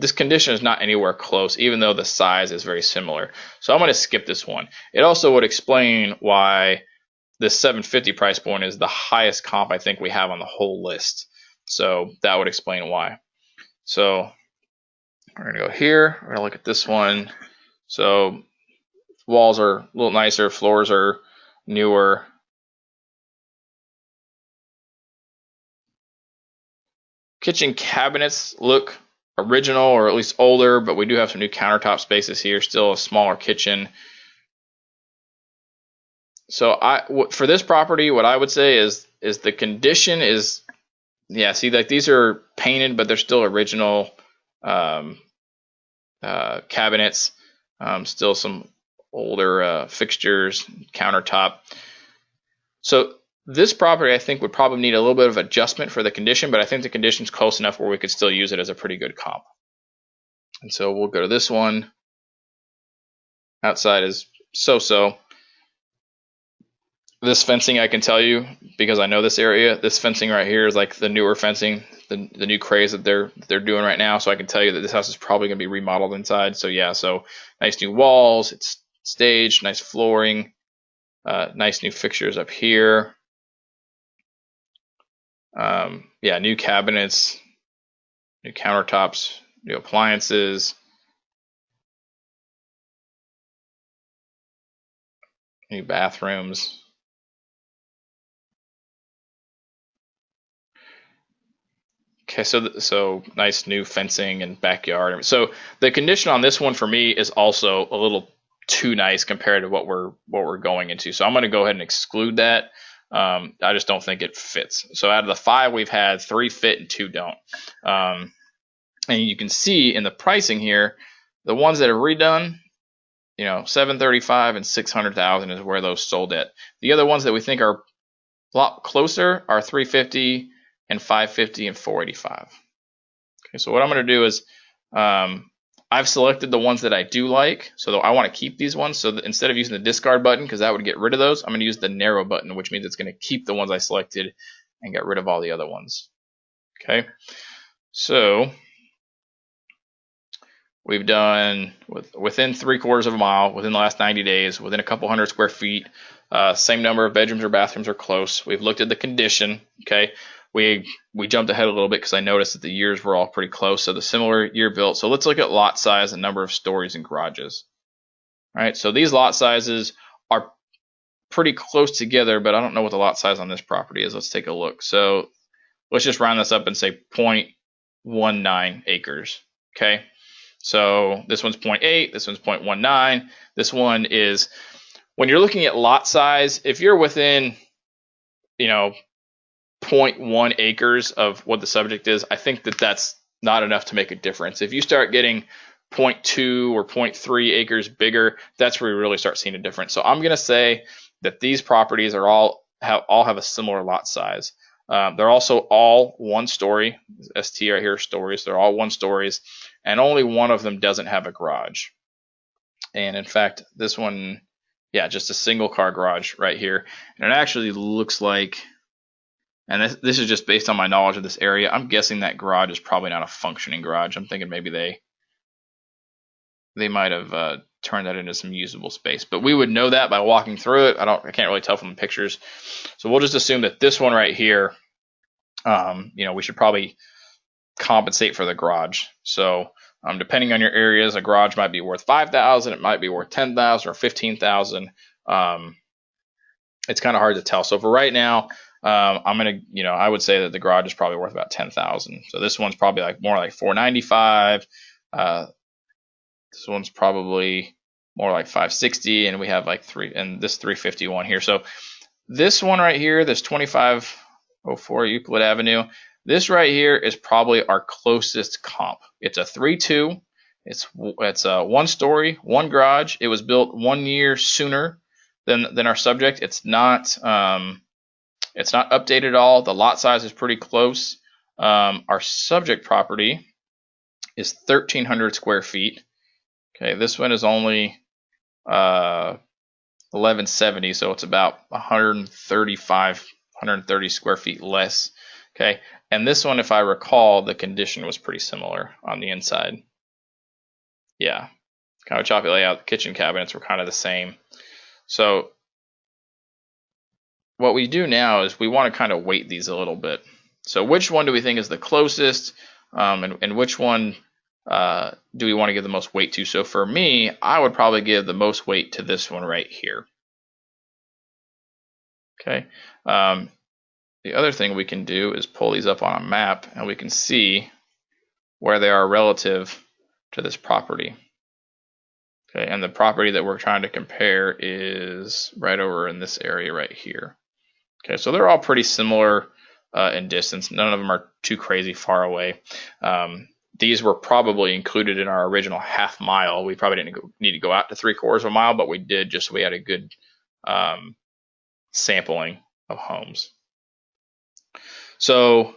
this condition is not anywhere close, even though the size is very similar. So I'm going to skip this one. It also would explain why this $750 price point is the highest comp I think we have on the whole list. So that would explain why. So we're going to go here. We're going to look at this one. So walls are a little nicer. Floors are newer. Kitchen cabinets look original or at least older, but we do have some new countertop spaces here. Still a smaller kitchen. So for this property, what I would say is the condition is, see, like these are painted, but they're still original cabinets. Still some older fixtures, countertop. So this property, I think, would probably need a little bit of adjustment for the condition, but I think the condition's close enough where we could still use it as a pretty good comp. And so we'll go to this one. Outside is so-so. This fencing, I can tell you, because I know this area, this fencing right here is like the newer fencing. the new craze that they're doing right now. So I can tell you that this house is probably going to be remodeled inside. So yeah, so nice new walls, it's staged, nice flooring, nice new fixtures up here. Yeah, new cabinets, new countertops, new appliances, new bathrooms. Okay, so nice new fencing and backyard. So the condition on this one for me is also a little too nice compared to what we're going into. So I'm going to go ahead and exclude that. I just don't think it fits. So out of the 5 we've had, 3 fit and 2 don't. And you can see in the pricing here, the ones that are redone, you know, 735 and 600,000 is where those sold at. The other ones that we think are a lot closer are 350 and 550 and 485. Okay, so what I'm going to do is I've selected the ones that I do like, so I want to keep these ones. So that instead of using the discard button, because that would get rid of those, I'm going to use the narrow button, which means it's going to keep the ones I selected and get rid of all the other ones. Okay, so we've done within 3/4 of a mile, within the last 90 days, within a couple hundred square feet, same number of bedrooms or bathrooms are close. We've looked at the condition. Okay, we jumped ahead a little bit because I noticed that the years were all pretty close, so the similar year built. So let's look at lot size and number of stories and garages. All right, so these lot sizes are pretty close together, but I don't know what the lot size on this property is. Let's take a look. So let's just round this up and say 0.19 acres. Okay, so this one's 0.8, this one's 0.19. This one is, when you're looking at lot size, if you're within, you know, 0.1 acres of what the subject is, I think that that's not enough to make a difference. If you start getting 0.2 or 0.3 acres bigger, that's where you really start seeing a difference. So I'm going to say that these properties are all have a similar lot size. They're also all 1 story. ST right here, stories. They're all 1 stories, and only one of them doesn't have a garage. And in fact, this one, yeah, just a single car garage right here. And it actually looks like, and this is just based on my knowledge of this area, I'm guessing that garage is probably not a functioning garage. I'm thinking maybe they might have turned that into some usable space, but we would know that by walking through it. I can't really tell from the pictures, so we'll just assume that this one right here, you know, we should probably compensate for the garage. So depending on your areas, a garage might be worth $5,000, it might be worth $10,000 or $15,000. It's kind of hard to tell. So for right now, I'm gonna, you know, I would say that the garage is probably worth about $10,000. So this one's probably more like $495. This one's probably more like $560, and we have like this $351 here. So this one right here, this 2504 Euclid Avenue, this right here is probably our closest comp. It's a 3-2. It's a 1 story, 1 garage. It was built 1 year sooner than our subject. It's not updated at all. The lot size is pretty close. Our subject property is 1,300 square feet. Okay, this one is only 1170, so it's about 130 square feet less. Okay, and this one, if I recall, the condition was pretty similar on the inside. Yeah, kind of choppy layout. The kitchen cabinets were kind of the same. So what we do now is we want to kind of weight these a little bit. So which one do we think is the closest, and which one do we want to give the most weight to? So for me, I would probably give the most weight to this one right here. Okay. The other thing we can do is pull these up on a map, and we can see where they are relative to this property. Okay, and the property that we're trying to compare is right over in this area right here. Okay, so they're all pretty similar in distance. None of them are too crazy far away. These were probably included in our original half mile. We probably didn't need to go out to 3/4 of a mile, but we did just so we had a good sampling of homes. So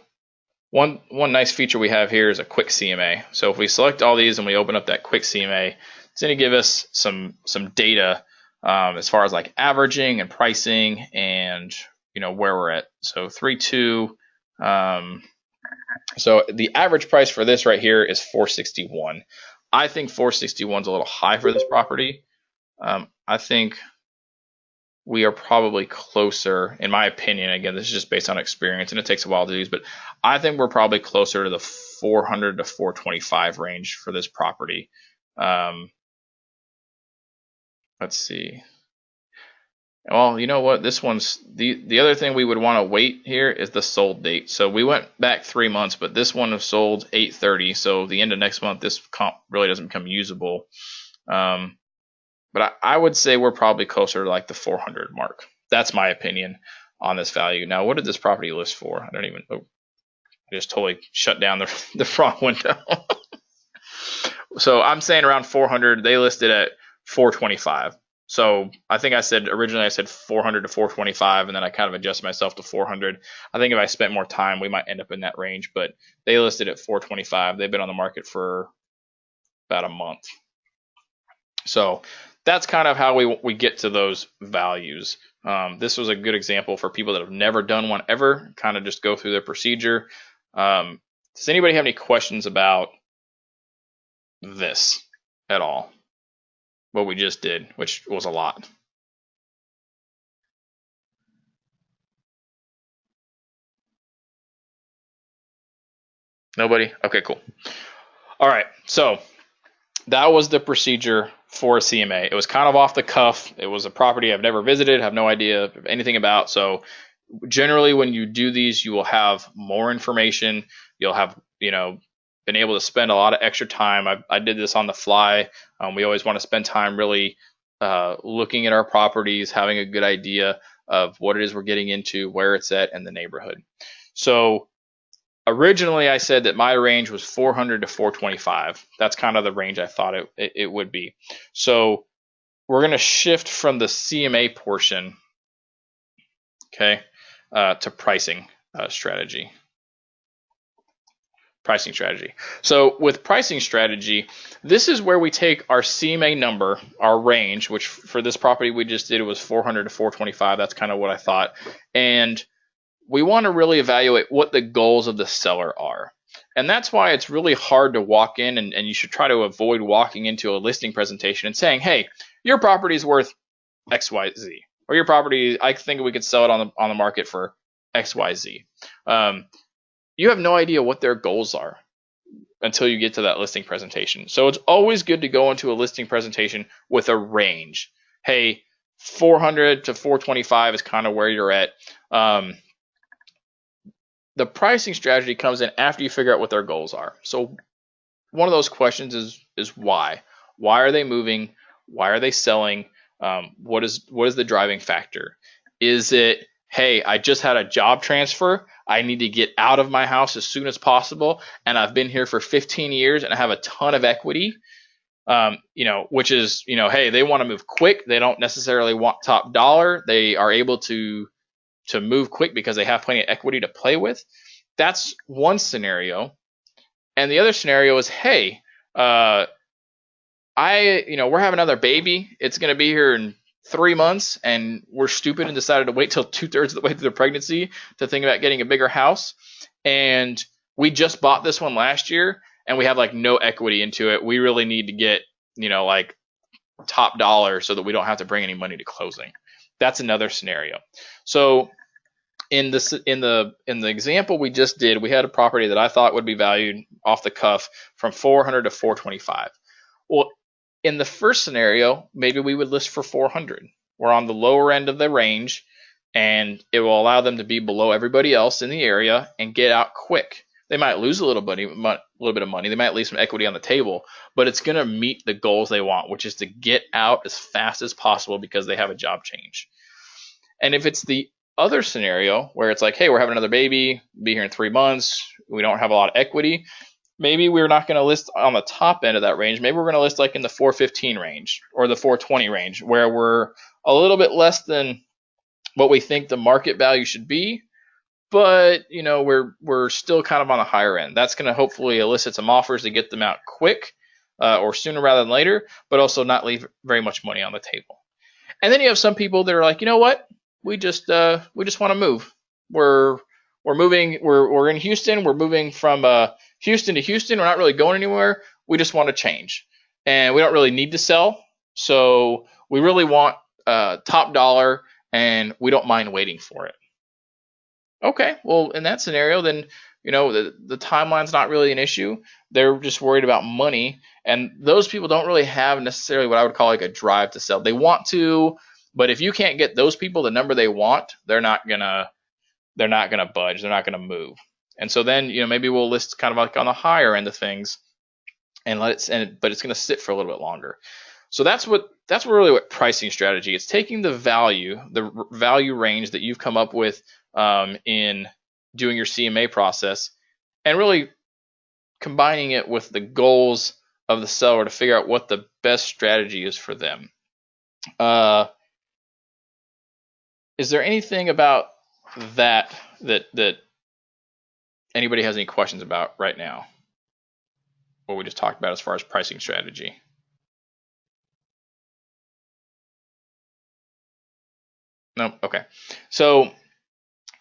one nice feature we have here is a quick CMA. So if we select all these and we open up that quick CMA, it's going to give us some data as far as like averaging and pricing and, you know, where we're at. So 3-2, So the average price for this right here is 461. I think 461 is a little high for this property. I think we are probably closer, in my opinion. Again, this is just based on experience, and it takes a while to do, but I think we're probably closer to the 400 to 425 range for this property. Let's see. Well, you know what? This one's the other thing we would want to wait here is the sold date. So we went back 3 months, but this one was sold 8/30. So the end of next month, this comp really doesn't become usable. But I would say we're probably closer to like the 400 mark. That's my opinion on this value. Now, what did this property list for? I don't even know. I just totally shut down the front window. So I'm saying around 400. They listed at 425. So I think originally I said 400 to 425, and then I kind of adjusted myself to 400. I think if I spent more time, we might end up in that range, but they listed at 425. They've been on the market for about a month. So that's kind of how we get to those values. This was a good example for people that have never done one ever, kind of just go through the procedure. Does anybody have any questions about this at all? What we just did, which was a lot. Nobody? Okay, cool. All right, so that was the procedure for a CMA. It was kind of off the cuff. It was a property I've never visited, have no idea anything about. So generally when you do these, you will have more information. You'll have, been able to spend a lot of extra time. I did this on the fly. We always want to spend time really looking at our properties, having a good idea of what it is we're getting into, where it's at, and the neighborhood. So originally I said that my range was 400 to 425. That's kind of the range I thought it would be. So we're going to shift from the CMA portion, okay, to pricing strategy. Pricing strategy. So with pricing strategy, this is where we take our CMA number, our range, which for this property we just did, it was 400 to 425. That's kind of what I thought. And we want to really evaluate what the goals of the seller are. And that's why it's really hard to walk in, and you should try to avoid walking into a listing presentation and saying, hey, your property is worth XYZ. Or your property, I think we could sell it on the market for XYZ. You have no idea what their goals are until you get to that listing presentation. So it's always good to go into a listing presentation with a range. Hey, 400 to 425 is kind of where you're at. The pricing strategy comes in after you figure out what their goals are. So one of those questions is why? Why are they moving? Why are they selling? What is the driving factor? Is it, hey, I just had a job transfer. I need to get out of my house as soon as possible, and I've been here for 15 years and I have a ton of equity. Which is, hey, they want to move quick. They don't necessarily want top dollar. They are able to move quick because they have plenty of equity to play with. That's one scenario. And the other scenario is, hey, we're having another baby. It's going to be here in 3 months, and we're stupid and decided to wait till 2/3 of the way through the pregnancy to think about getting a bigger house. And we just bought this one last year, and we have like no equity into it. We really need to get, like top dollar so that we don't have to bring any money to closing. That's another scenario. So in the example we just did, we had a property that I thought would be valued off the cuff from 400 to 425. Well, in the first scenario, maybe we would list for 400. We're on the lower end of the range, and it will allow them to be below everybody else in the area and get out quick. They might lose a little bit of money. They might leave some equity on the table, but it's going to meet the goals they want, which is to get out as fast as possible because they have a job change. And if it's the other scenario where it's like, hey, we're having another baby, be here in 3 months, we don't have a lot of equity, maybe we're not going to list on the top end of that range. Maybe we're going to list like in the 415 range or the 420 range, where we're a little bit less than what we think the market value should be, but we're still kind of on the higher end. That's going to hopefully elicit some offers to get them out quick or sooner rather than later, but also not leave very much money on the table. And then you have some people that are like, you know what? We just want to move. We're we're moving, we're in Houston, we're moving from Houston to Houston, we're not really going anywhere, we just want to change, and we don't really need to sell, so we really want top dollar, and we don't mind waiting for it. Okay, well, in that scenario, then the timeline's not really an issue. They're just worried about money, and those people don't really have necessarily what I would call like a drive to sell. They want to, but if you can't get those people the number they want, they're not gonna budge. They're not gonna move. And so then maybe we'll list kind of like on the higher end of things, and but it's gonna sit for a little bit longer. So that's really what pricing strategy. It's taking the value range that you've come up with in doing your CMA process, and really combining it with the goals of the seller to figure out what the best strategy is for them. Is there anything about that anybody has any questions about right now? What we just talked about as far as pricing strategy? No? Okay. So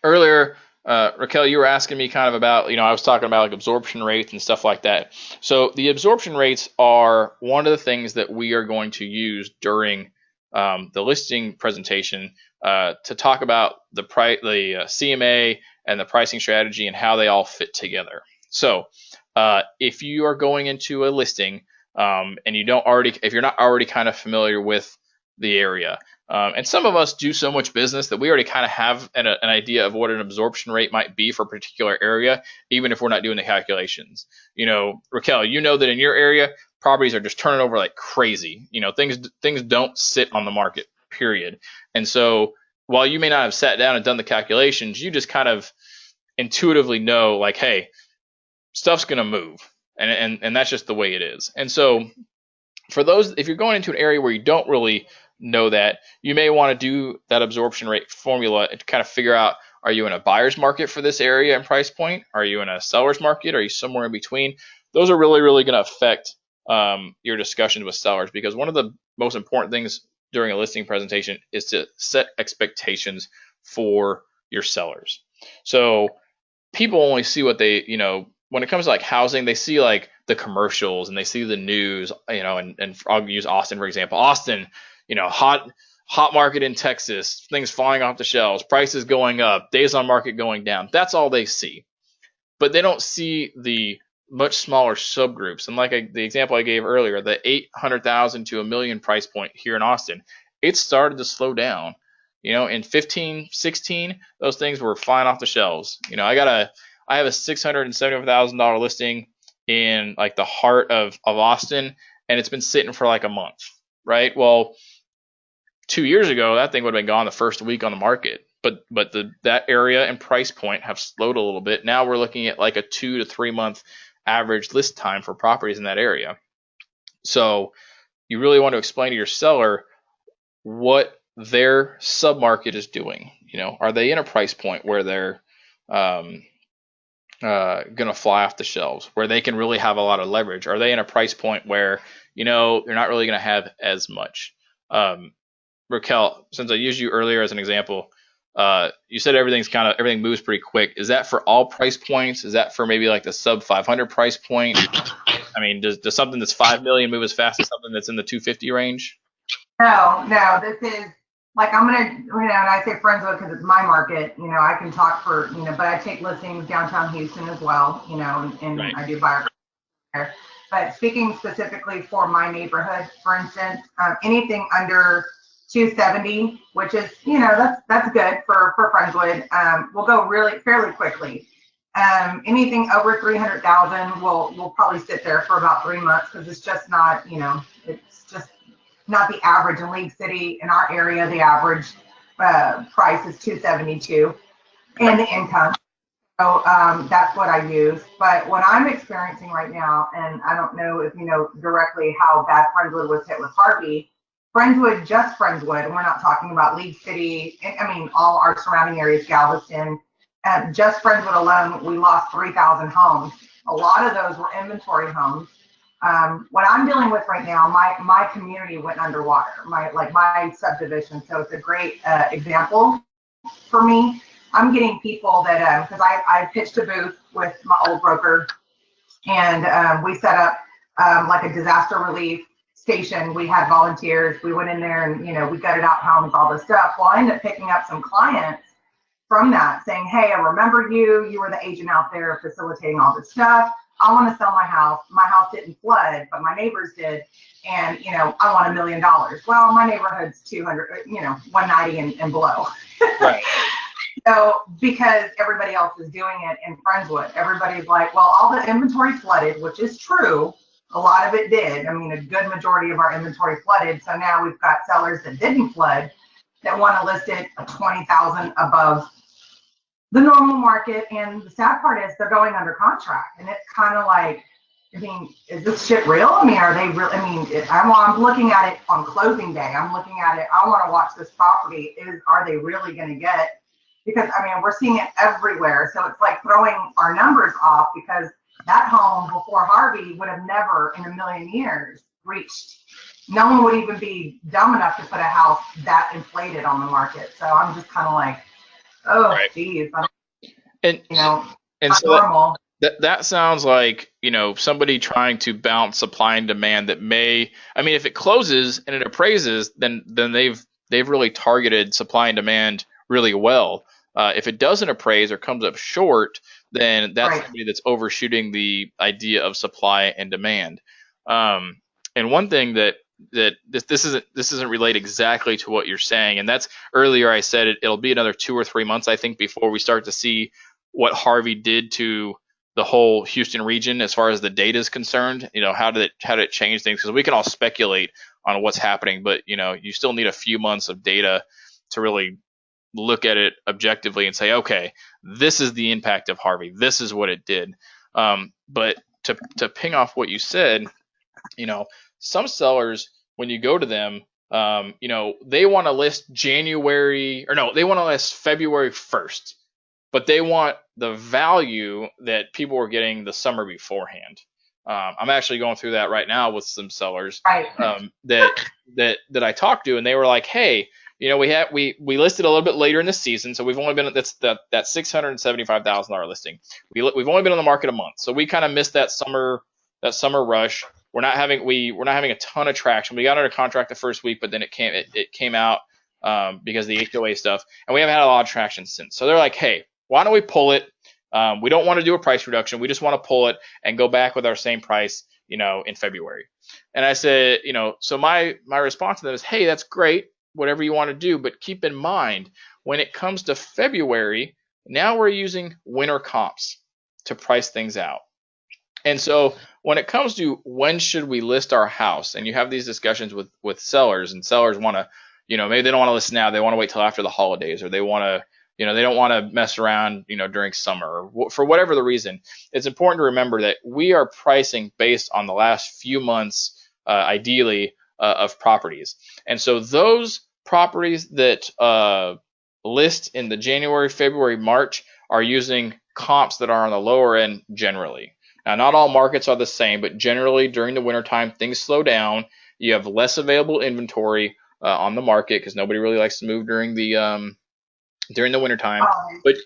earlier, Raquel, you were asking me kind of about, I was talking about like absorption rates and stuff like that. So the absorption rates are one of the things that we are going to use during the listing presentation to talk about the CMA and the pricing strategy and how they all fit together. So if you are going into a listing and if you're not already kind of familiar with the area, and some of us do so much business that we already kind of have an idea of what an absorption rate might be for a particular area, even if we're not doing the calculations. Raquel, that in your area, properties are just turning over like crazy. Things don't sit on the market, period. And so while you may not have sat down and done the calculations, you just kind of intuitively know like, hey, stuff's going to move. And that's just the way it is. And so for those, if you're going into an area where you don't really know that, you may want to do that absorption rate formula to kind of figure out, are you in a buyer's market for this area and price point? Are you in a seller's market? Are you somewhere in between? Those are really, really going to affect your discussions with sellers, because one of the most important things during a listing presentation is to set expectations for your sellers. So people only see what they, when it comes to like housing, they see like the commercials and they see the news, and I'll use Austin, for example. Austin, hot market in Texas, things flying off the shelves, prices going up, days on market going down. That's all they see. But they don't see the much smaller subgroups. And like the example I gave earlier, the 800,000 to $1 million price point here in Austin, it started to slow down. In 15, 16, those things were flying off the shelves. I have a $670,000 listing in like the heart of Austin, and it's been sitting for like a month, right? Well, 2 years ago, that thing would have been gone the first week on the market. But that area and price point have slowed a little bit. Now we're looking at like a 2 to 3 month average list time for properties in that area. So you really want to explain to your seller what their submarket is doing. Are they in a price point where they're going to fly off the shelves, where they can really have a lot of leverage? Are they in a price point where they're not really going to have as much? Raquel, since I used you earlier as an example, you said everything moves pretty quick. Is that for all price points? Is that for maybe like the sub 500 price point? I mean, does something that's 5 million move as fast as something that's in the 250 range? No, this is like, I'm gonna, and I say Friendswood because it's my market. I can talk for, but I take listings downtown Houston as well. And right. I do buyer there. But speaking specifically for my neighborhood, for instance, anything under 270, which is, that's good for Friendswood, will go really fairly quickly. Anything over 300,000 will probably sit there for about 3 months, because it's just not, it's just not the average in League City. In our area, the average price is 272, and the income. So that's what I use. But what I'm experiencing right now, and I don't know if you know directly how bad Friendswood was hit with Harvey. Friendswood, just Friendswood, and we're not talking about League City, all our surrounding areas, Galveston, just Friendswood alone, we lost 3,000 homes. A lot of those were inventory homes. What I'm dealing with right now, my community went underwater, my subdivision. So it's a great example for me. I'm getting people that, because I pitched a booth with my old broker, and we set up like a disaster relief station. We had volunteers. We went in there and, we gutted out homes, all this stuff. Well, I ended up picking up some clients from that saying, hey, I remember you. You were the agent out there facilitating all this stuff. I want to sell my house. My house didn't flood, but my neighbors did. And, I want $1 million. Well, my neighborhood's 200, 190 and below. Right. So because everybody else is doing it in Friendswood, everybody's like, well, all the inventory flooded, which is true. A lot of it did. I mean, a good majority of our inventory flooded. So now we've got sellers that didn't flood that want to list it 20,000 above the normal market. And the sad part is they're going under contract. And it's kind of like, I mean, is this shit real? I mean, are they real? I mean, I'm looking at it on closing day. I'm looking at it. I want to watch this property. Are they really going to get? Because I mean, we're seeing it everywhere. So it's like throwing our numbers off, because that home before Harvey would have never in a million years reached. No one would even be dumb enough to put a house that inflated on the market. So I'm just kind of like, oh, Right. geez, And not so normal. that sounds like, somebody trying to balance supply and demand that may, I mean, if it closes and it appraises, then they've really targeted supply and demand really well. If it doesn't appraise or comes up short, then that's Right. somebody that's overshooting the idea of supply and demand. And one thing that this isn't related exactly to what you're saying, and that's earlier I said it'll be another 2 or 3 months, I think, before we start to see what Harvey did to the whole Houston region as far as the data is concerned. How did it change things? Because we can all speculate on what's happening, but you still need a few months of data to really look at it objectively and say, okay, this is the impact of Harvey. This is what it did. But to ping off what you said, some sellers, when you go to them, they want to list they want to list February 1st, but they want the value that people were getting the summer beforehand. I'm actually going through that right now with some sellers Right. that I talked to, and they were like, hey, we listed a little bit later in the season, so we've only been at that $675,000 listing. We've only been on the market a month, so we kind of missed that summer rush. We're not having a ton of traction. We got under contract the first week, but then it came out because of the HOA stuff, and we haven't had a lot of traction since. So they're like, hey, why don't we pull it? We don't want to do a price reduction. We just want to pull it and go back with our same price, in February. And I said, so my response to them is, hey, that's great, whatever you want to do, but keep in mind, when it comes to February, now we're using winter comps to price things out. And so when it comes to when should we list our house, and you have these discussions with sellers, and sellers want to, maybe they don't want to list now, they want to wait till after the holidays, or they want to, they don't want to mess around, during summer, or for whatever the reason. It's important to remember that we are pricing based on the last few months, ideally, of properties. And so those properties that list in the January, February, March are using comps that are on the lower end generally. Now, not all markets are the same, but generally during the wintertime, things slow down. You have less available inventory on the market because nobody really likes to move during the wintertime.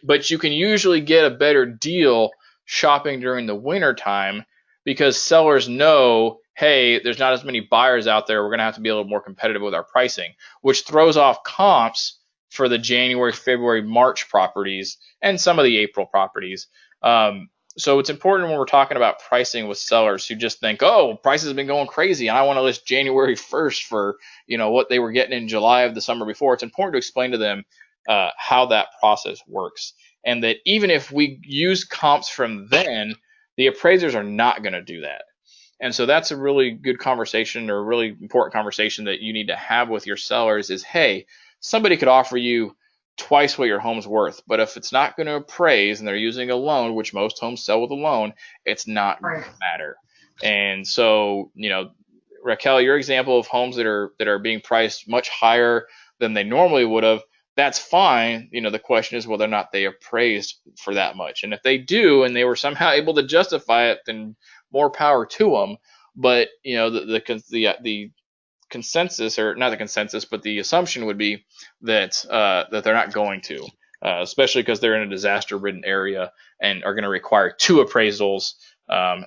But you can usually get a better deal shopping during the wintertime because sellers know, hey, there's not as many buyers out there. We're going to have to be a little more competitive with our pricing, which throws off comps for the January, February, March properties and some of the April properties. So it's important when we're talking about pricing with sellers who just think, oh, prices have been going crazy and I want to list January 1st for, what they were getting in July of the summer before. It's important to explain to them how that process works, and that even if we use comps from then, the appraisers are not going to do that. And so that's a really good conversation, or a really important conversation that you need to have with your sellers is, hey, somebody could offer you twice what your home's worth, but if it's not going to appraise and they're using a loan, which most homes sell with a loan, it's not going to matter. And so, Raquel, your example of homes that are being priced much higher than they normally would have, that's fine. The question is whether or not they appraised for that much. And if they do, and they were somehow able to justify it, then more power to them. But, the consensus, or not the consensus, but the assumption would be that they're not going to. especially because they're in a disaster-ridden area and are going to require 2 appraisals.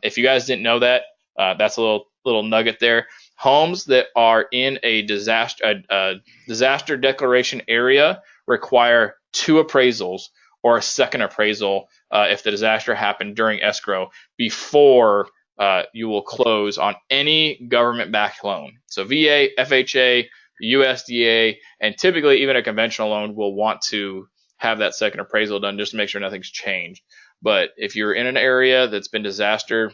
If you guys didn't know that, that's a little nugget there. Homes that are in a disaster declaration area require 2 appraisals or a second appraisal if the disaster happened during escrow before you will close on any government-backed loan. So VA, FHA, USDA, and typically even a conventional loan will want to have that second appraisal done just to make sure nothing's changed. But if you're in an area that's been disaster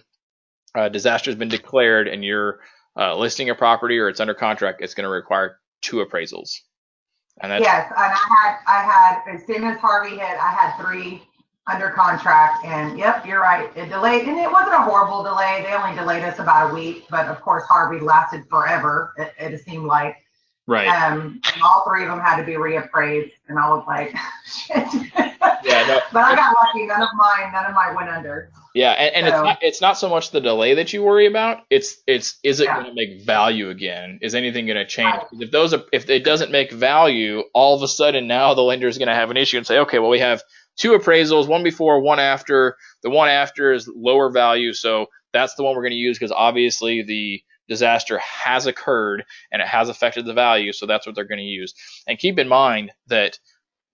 has been declared and you're listing a property or it's under contract, it's going to require 2 appraisals. And that's yes, and I had as soon as Harvey hit, I had 3 under contract, and yep, you're right. It delayed, and it wasn't a horrible delay. They only delayed us about a week, but of course Harvey lasted forever. It seemed like. Right. And all 3 of them had to be reappraised, and I was like, shit. Yeah, no. But I got lucky. None of mine went under. Yeah, and so, it's not so much the delay that you worry about. Is it going to make value again? Is anything going to change? Right. If it doesn't make value, all of a sudden now the lender is going to have an issue and say, okay, well we have 2 appraisals, one before, one after. The one after is lower value, so that's the one we're going to use because obviously the disaster has occurred and it has affected the value, so that's what they're going to use. And keep in mind that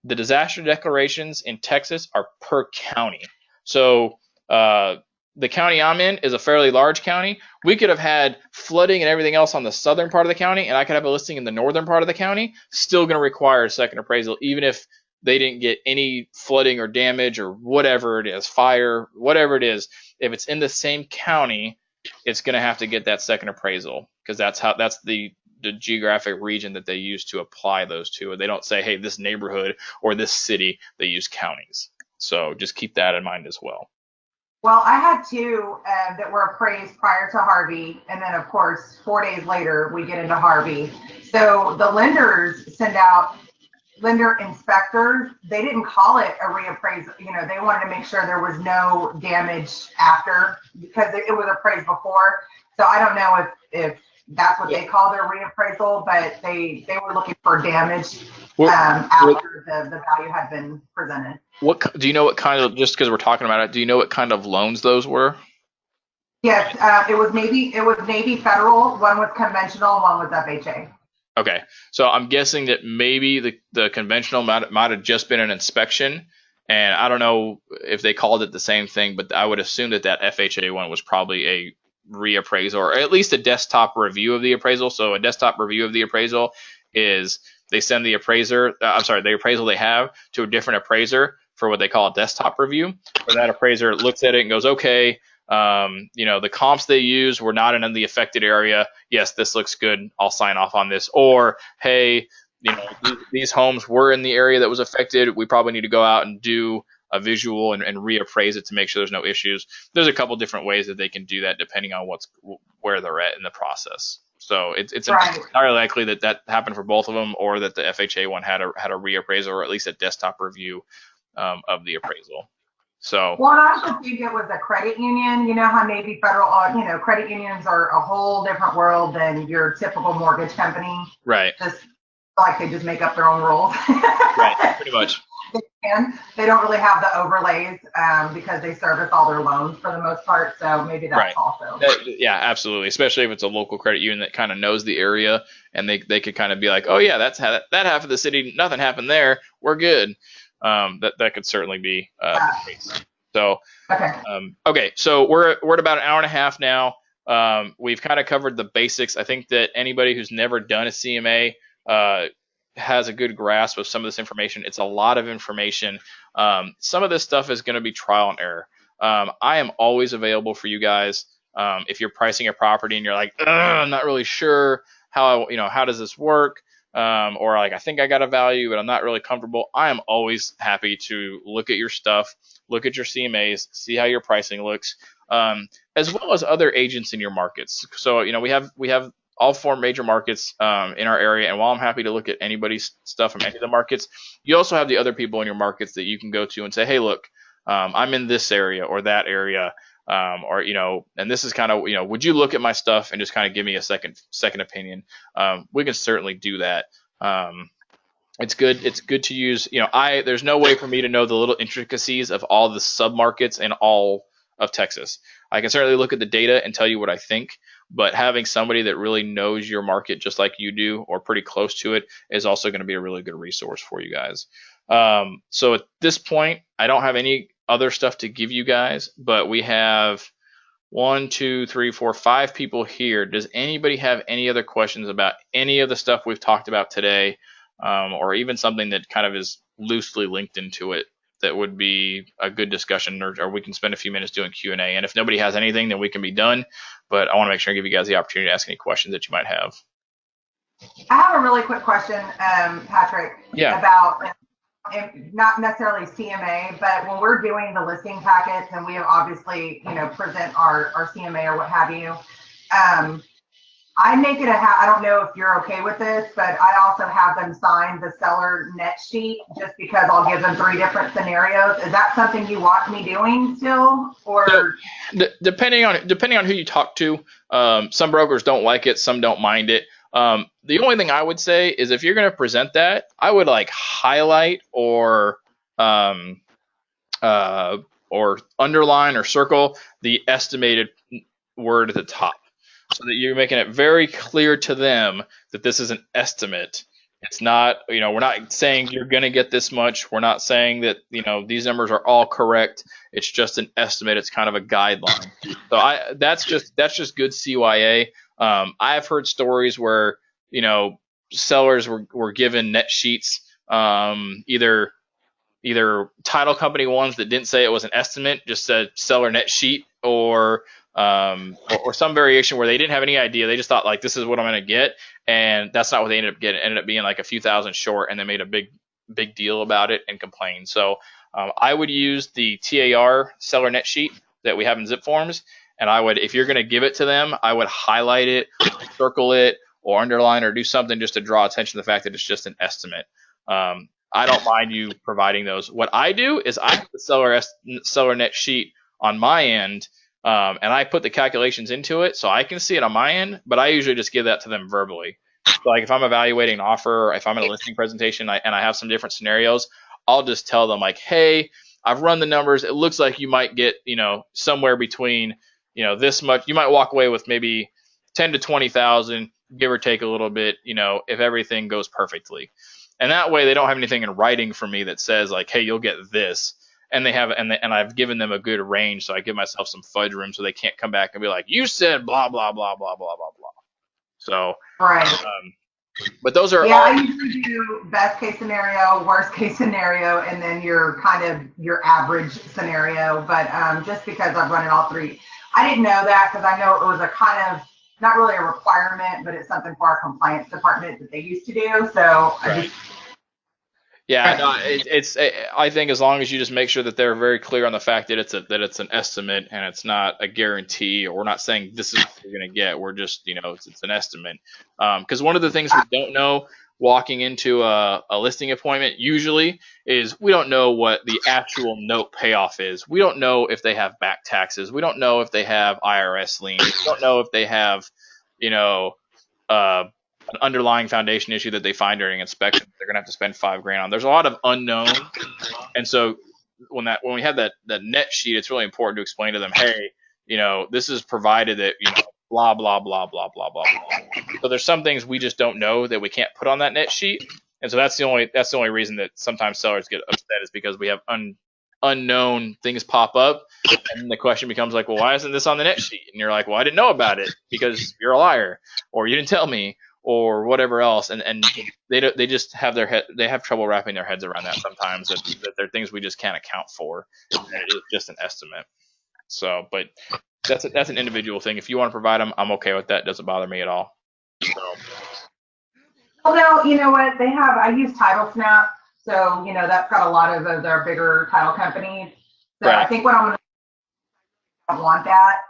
the disaster declarations in Texas are per county. So the county I'm in is a fairly large county. We could have had flooding and everything else on the southern part of the county, and I could have a listing in the northern part of the county, still going to require a second appraisal, even if they didn't get any flooding or damage or whatever it is, fire, whatever it is. If it's in the same county, it's going to have to get that second appraisal because that's the geographic region that they use to apply those to. They don't say, hey, this neighborhood or this city. They use counties. So just keep that in mind as well. Well, I had 2 that were appraised prior to Harvey, and then of course 4 days later we get into Harvey. So the lenders send out lender inspectors. They didn't call it a reappraisal. They wanted to make sure there was no damage after because it was appraised before. So I don't know if that's what they call their reappraisal, but they were looking for damage after the value had been presented. What do you know? What kind of, just because we're talking about it, do you know what kind of loans those were? Yes, it was Navy Federal. One was conventional, one was FHA. Okay, so I'm guessing that maybe the conventional might have just been an inspection, and I don't know if they called it the same thing, but I would assume that FHA one was probably a reappraisal or at least a desktop review of the appraisal. So a desktop review of the appraisal is they send the the appraisal they have to a different appraiser for what they call a desktop review, where that appraiser looks at it and goes, okay, the comps they use were not in the affected area. Yes, this looks good. I'll sign off on this. Or, hey, these homes were in the area that was affected. We probably need to go out and do a visual and reappraise it to make sure there's no issues. There's a couple different ways that they can do that depending on where they're at in the process. So it's right. Entirely likely that happened for both of them, or that the FHA one had a reappraisal or at least a desktop review of the appraisal. So, well, I also think it was a credit union. You know how Navy Federal, credit unions are a whole different world than your typical mortgage company. Right. Just like they just make up their own rules. Right, pretty much. They don't really have the overlays because they service all their loans for the most part. So maybe that's right. Also. Yeah, absolutely. Especially if it's a local credit union that kind of knows the area, and they could kind of be like, oh yeah, that's that half of the city, nothing happened there, we're good. That could certainly be the case. So okay, so we're at about an hour and a half now. We've kind of covered the basics. I think that anybody who's never done a CMA has a good grasp of some of this information. It's a lot of information. Some of this stuff is going to be trial and error. I am always available for you guys. If you're pricing a property and you're like, I'm not really sure how does this work? Or like, I think I got a value, but I'm not really comfortable. I am always happy to look at your stuff, look at your CMAs, see how your pricing looks, as well as other agents in your markets. So, we have all 4 major markets in our area. And while I'm happy to look at anybody's stuff from any of the markets, you also have the other people in your markets that you can go to and say, hey, look, I'm in this area or that area. And this is kind of, would you look at my stuff and just kind of give me a second opinion? We can certainly do that. it's good. It's good to use. There's no way for me to know the little intricacies of all the submarkets in all of Texas. I can certainly look at the data and tell you what I think, but having somebody that really knows your market just like you do, or pretty close to it, is also going to be a really good resource for you guys. So at this point, I don't have any other stuff to give you guys, but we have 1, 2, 3, 4, 5 people here. Does anybody have any other questions about any of the stuff we've talked about today, or even something that kind of is loosely linked into it that would be a good discussion, or we can spend a few minutes doing Q&A. And if nobody has anything, then we can be done. But I want to make sure I give you guys the opportunity to ask any questions that you might have. I have a really quick question, Patrick, Yeah. about not necessarily CMA, but when we're doing the listing packets and we obviously, present our CMA or what have you, I make it I don't know if you're okay with this, but I also have them sign the seller net sheet just because I'll give them 3 different scenarios. Is that something you want me doing still, or? So, depending on who you talk to, some brokers don't like it, some don't mind it. The only thing I would say is if you're going to present that, I would highlight or underline or circle the estimated word at the top, so that you're making it very clear to them that this is an estimate. It's not, we're not saying you're going to get this much. We're not saying that, these numbers are all correct. It's just an estimate. It's kind of a guideline. So that's just good CYA. I have heard stories where, sellers were given net sheets, either title company ones that didn't say it was an estimate, just said seller net sheet, or some variation where they didn't have any idea. They just thought this is what I'm going to get, and that's not what they ended up getting. It ended up being a few thousand short, and they made a big deal about it and complained. So I would use the TAR seller net sheet that we have in zip forms, and if you're going to give it to them, I would highlight it, circle it, or underline, or do something just to draw attention to the fact that it's just an estimate. I don't mind you providing those. What I do is I have the seller net sheet on my end, and I put the calculations into it so I can see it on my end, but I usually just give that to them verbally. So if I'm evaluating an offer, or if I'm in a listing presentation and I have some different scenarios, I'll just tell them hey, I've run the numbers. It looks like you might get, somewhere between, this much. You might walk away with maybe 10 to 20,000, give or take a little bit, if everything goes perfectly. And that way they don't have anything in writing for me that says hey, you'll get this. And I've given them a good range, so I give myself some fudge room so they can't come back and be like, you said blah blah blah blah blah blah blah. So right. But those are I usually do best case scenario, worst case scenario, and then your average scenario. But just because I've run it all 3, I didn't know that because I know it was a kind of not really a requirement, but it's something for our compliance department that they used to do. So right. I think as long as you just make sure that they're very clear on the fact that it's an estimate and it's not a guarantee, or we're not saying this is what you're going to get. We're just, it's an estimate. Because one of the things we don't know walking into a listing appointment usually is we don't know what the actual note payoff is. We don't know if they have back taxes. We don't know if they have IRS liens. We don't know if they have, an underlying foundation issue that they find during inspection. They're going to have to spend $5,000 on. There's a lot of unknown. And so when we have that net sheet, it's really important to explain to them, hey, this is provided that, blah, blah, blah, blah, blah, blah, blah. So there's some things we just don't know that we can't put on that net sheet. And so that's the only reason that sometimes sellers get upset, is because we have unknown things pop up. And the question becomes well, why isn't this on the net sheet? And you're like, well, I didn't know about it because you're a liar, or you didn't tell me, or whatever else, and they just have they have trouble wrapping their heads around that sometimes, that there are things we just can't account for, and it is just an estimate. So, but that's an individual thing. If you want to provide them, I'm okay with that. It doesn't bother me at all. So. Well, now you know what they have. I use Title Snap, so that's got a lot of their bigger title companies. So right. I think what I'm going to want that,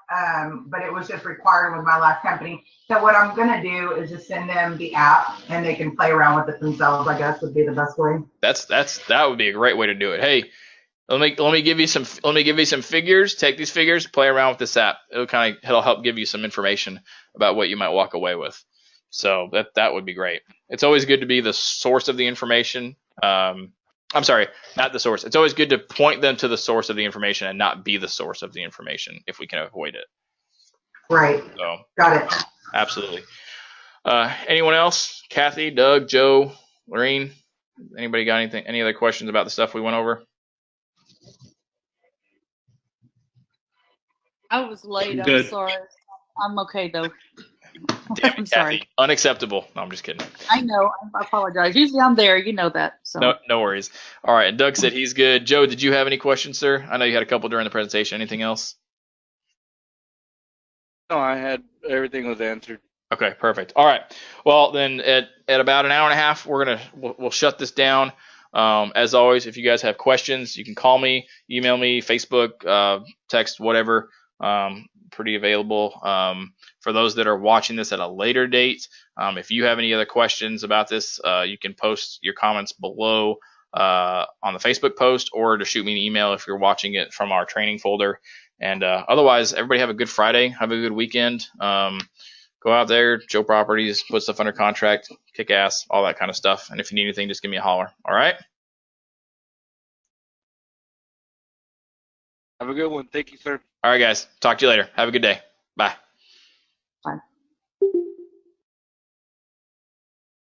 but it was just required with my last company. So what I'm going to do is just send them the app, and they can play around with it themselves. I guess would be the best way. That would be a great way to do it. Hey, let me give you some figures. Take these figures, play around with this app. It'll help give you some information about what you might walk away with. So that would be great. It's always good to be the source of the information. I'm sorry, not the source. It's always good to point them to the source of the information and not be the source of the information if we can avoid it. Right. So Got it. absolutely. Anyone else? Kathy, Doug, Joe, Lorene? Anybody got anything? Any other questions about the stuff we went over? I was late. I'm Good. sorry. I'm okay though. Damn I'm it, sorry. Kathy. Unacceptable. No, I'm just kidding. I know. I apologize. Usually I'm there. You know that. So. No worries. All right. And Doug said he's good. Joe, did you have any questions, sir? I know you had a couple during the presentation. Anything else? No, I had everything was answered. Okay, perfect. All right. Well, then at about an hour and a half, we'll shut this down. As always, if you guys have questions, you can call me, email me, Facebook, text, whatever. Pretty available. For those that are watching this at a later date, if you have any other questions about this, you can post your comments below on the Facebook post, or to shoot me an email if you're watching it from our training folder. And otherwise, everybody have a good Friday. Have a good weekend. Go out there, Joe Properties, put stuff under contract, kick ass, all that kind of stuff. And if you need anything, just give me a holler. All right? Have a good one. Thank you, sir. All right, guys. Talk to you later. Have a good day. Bye. Bye.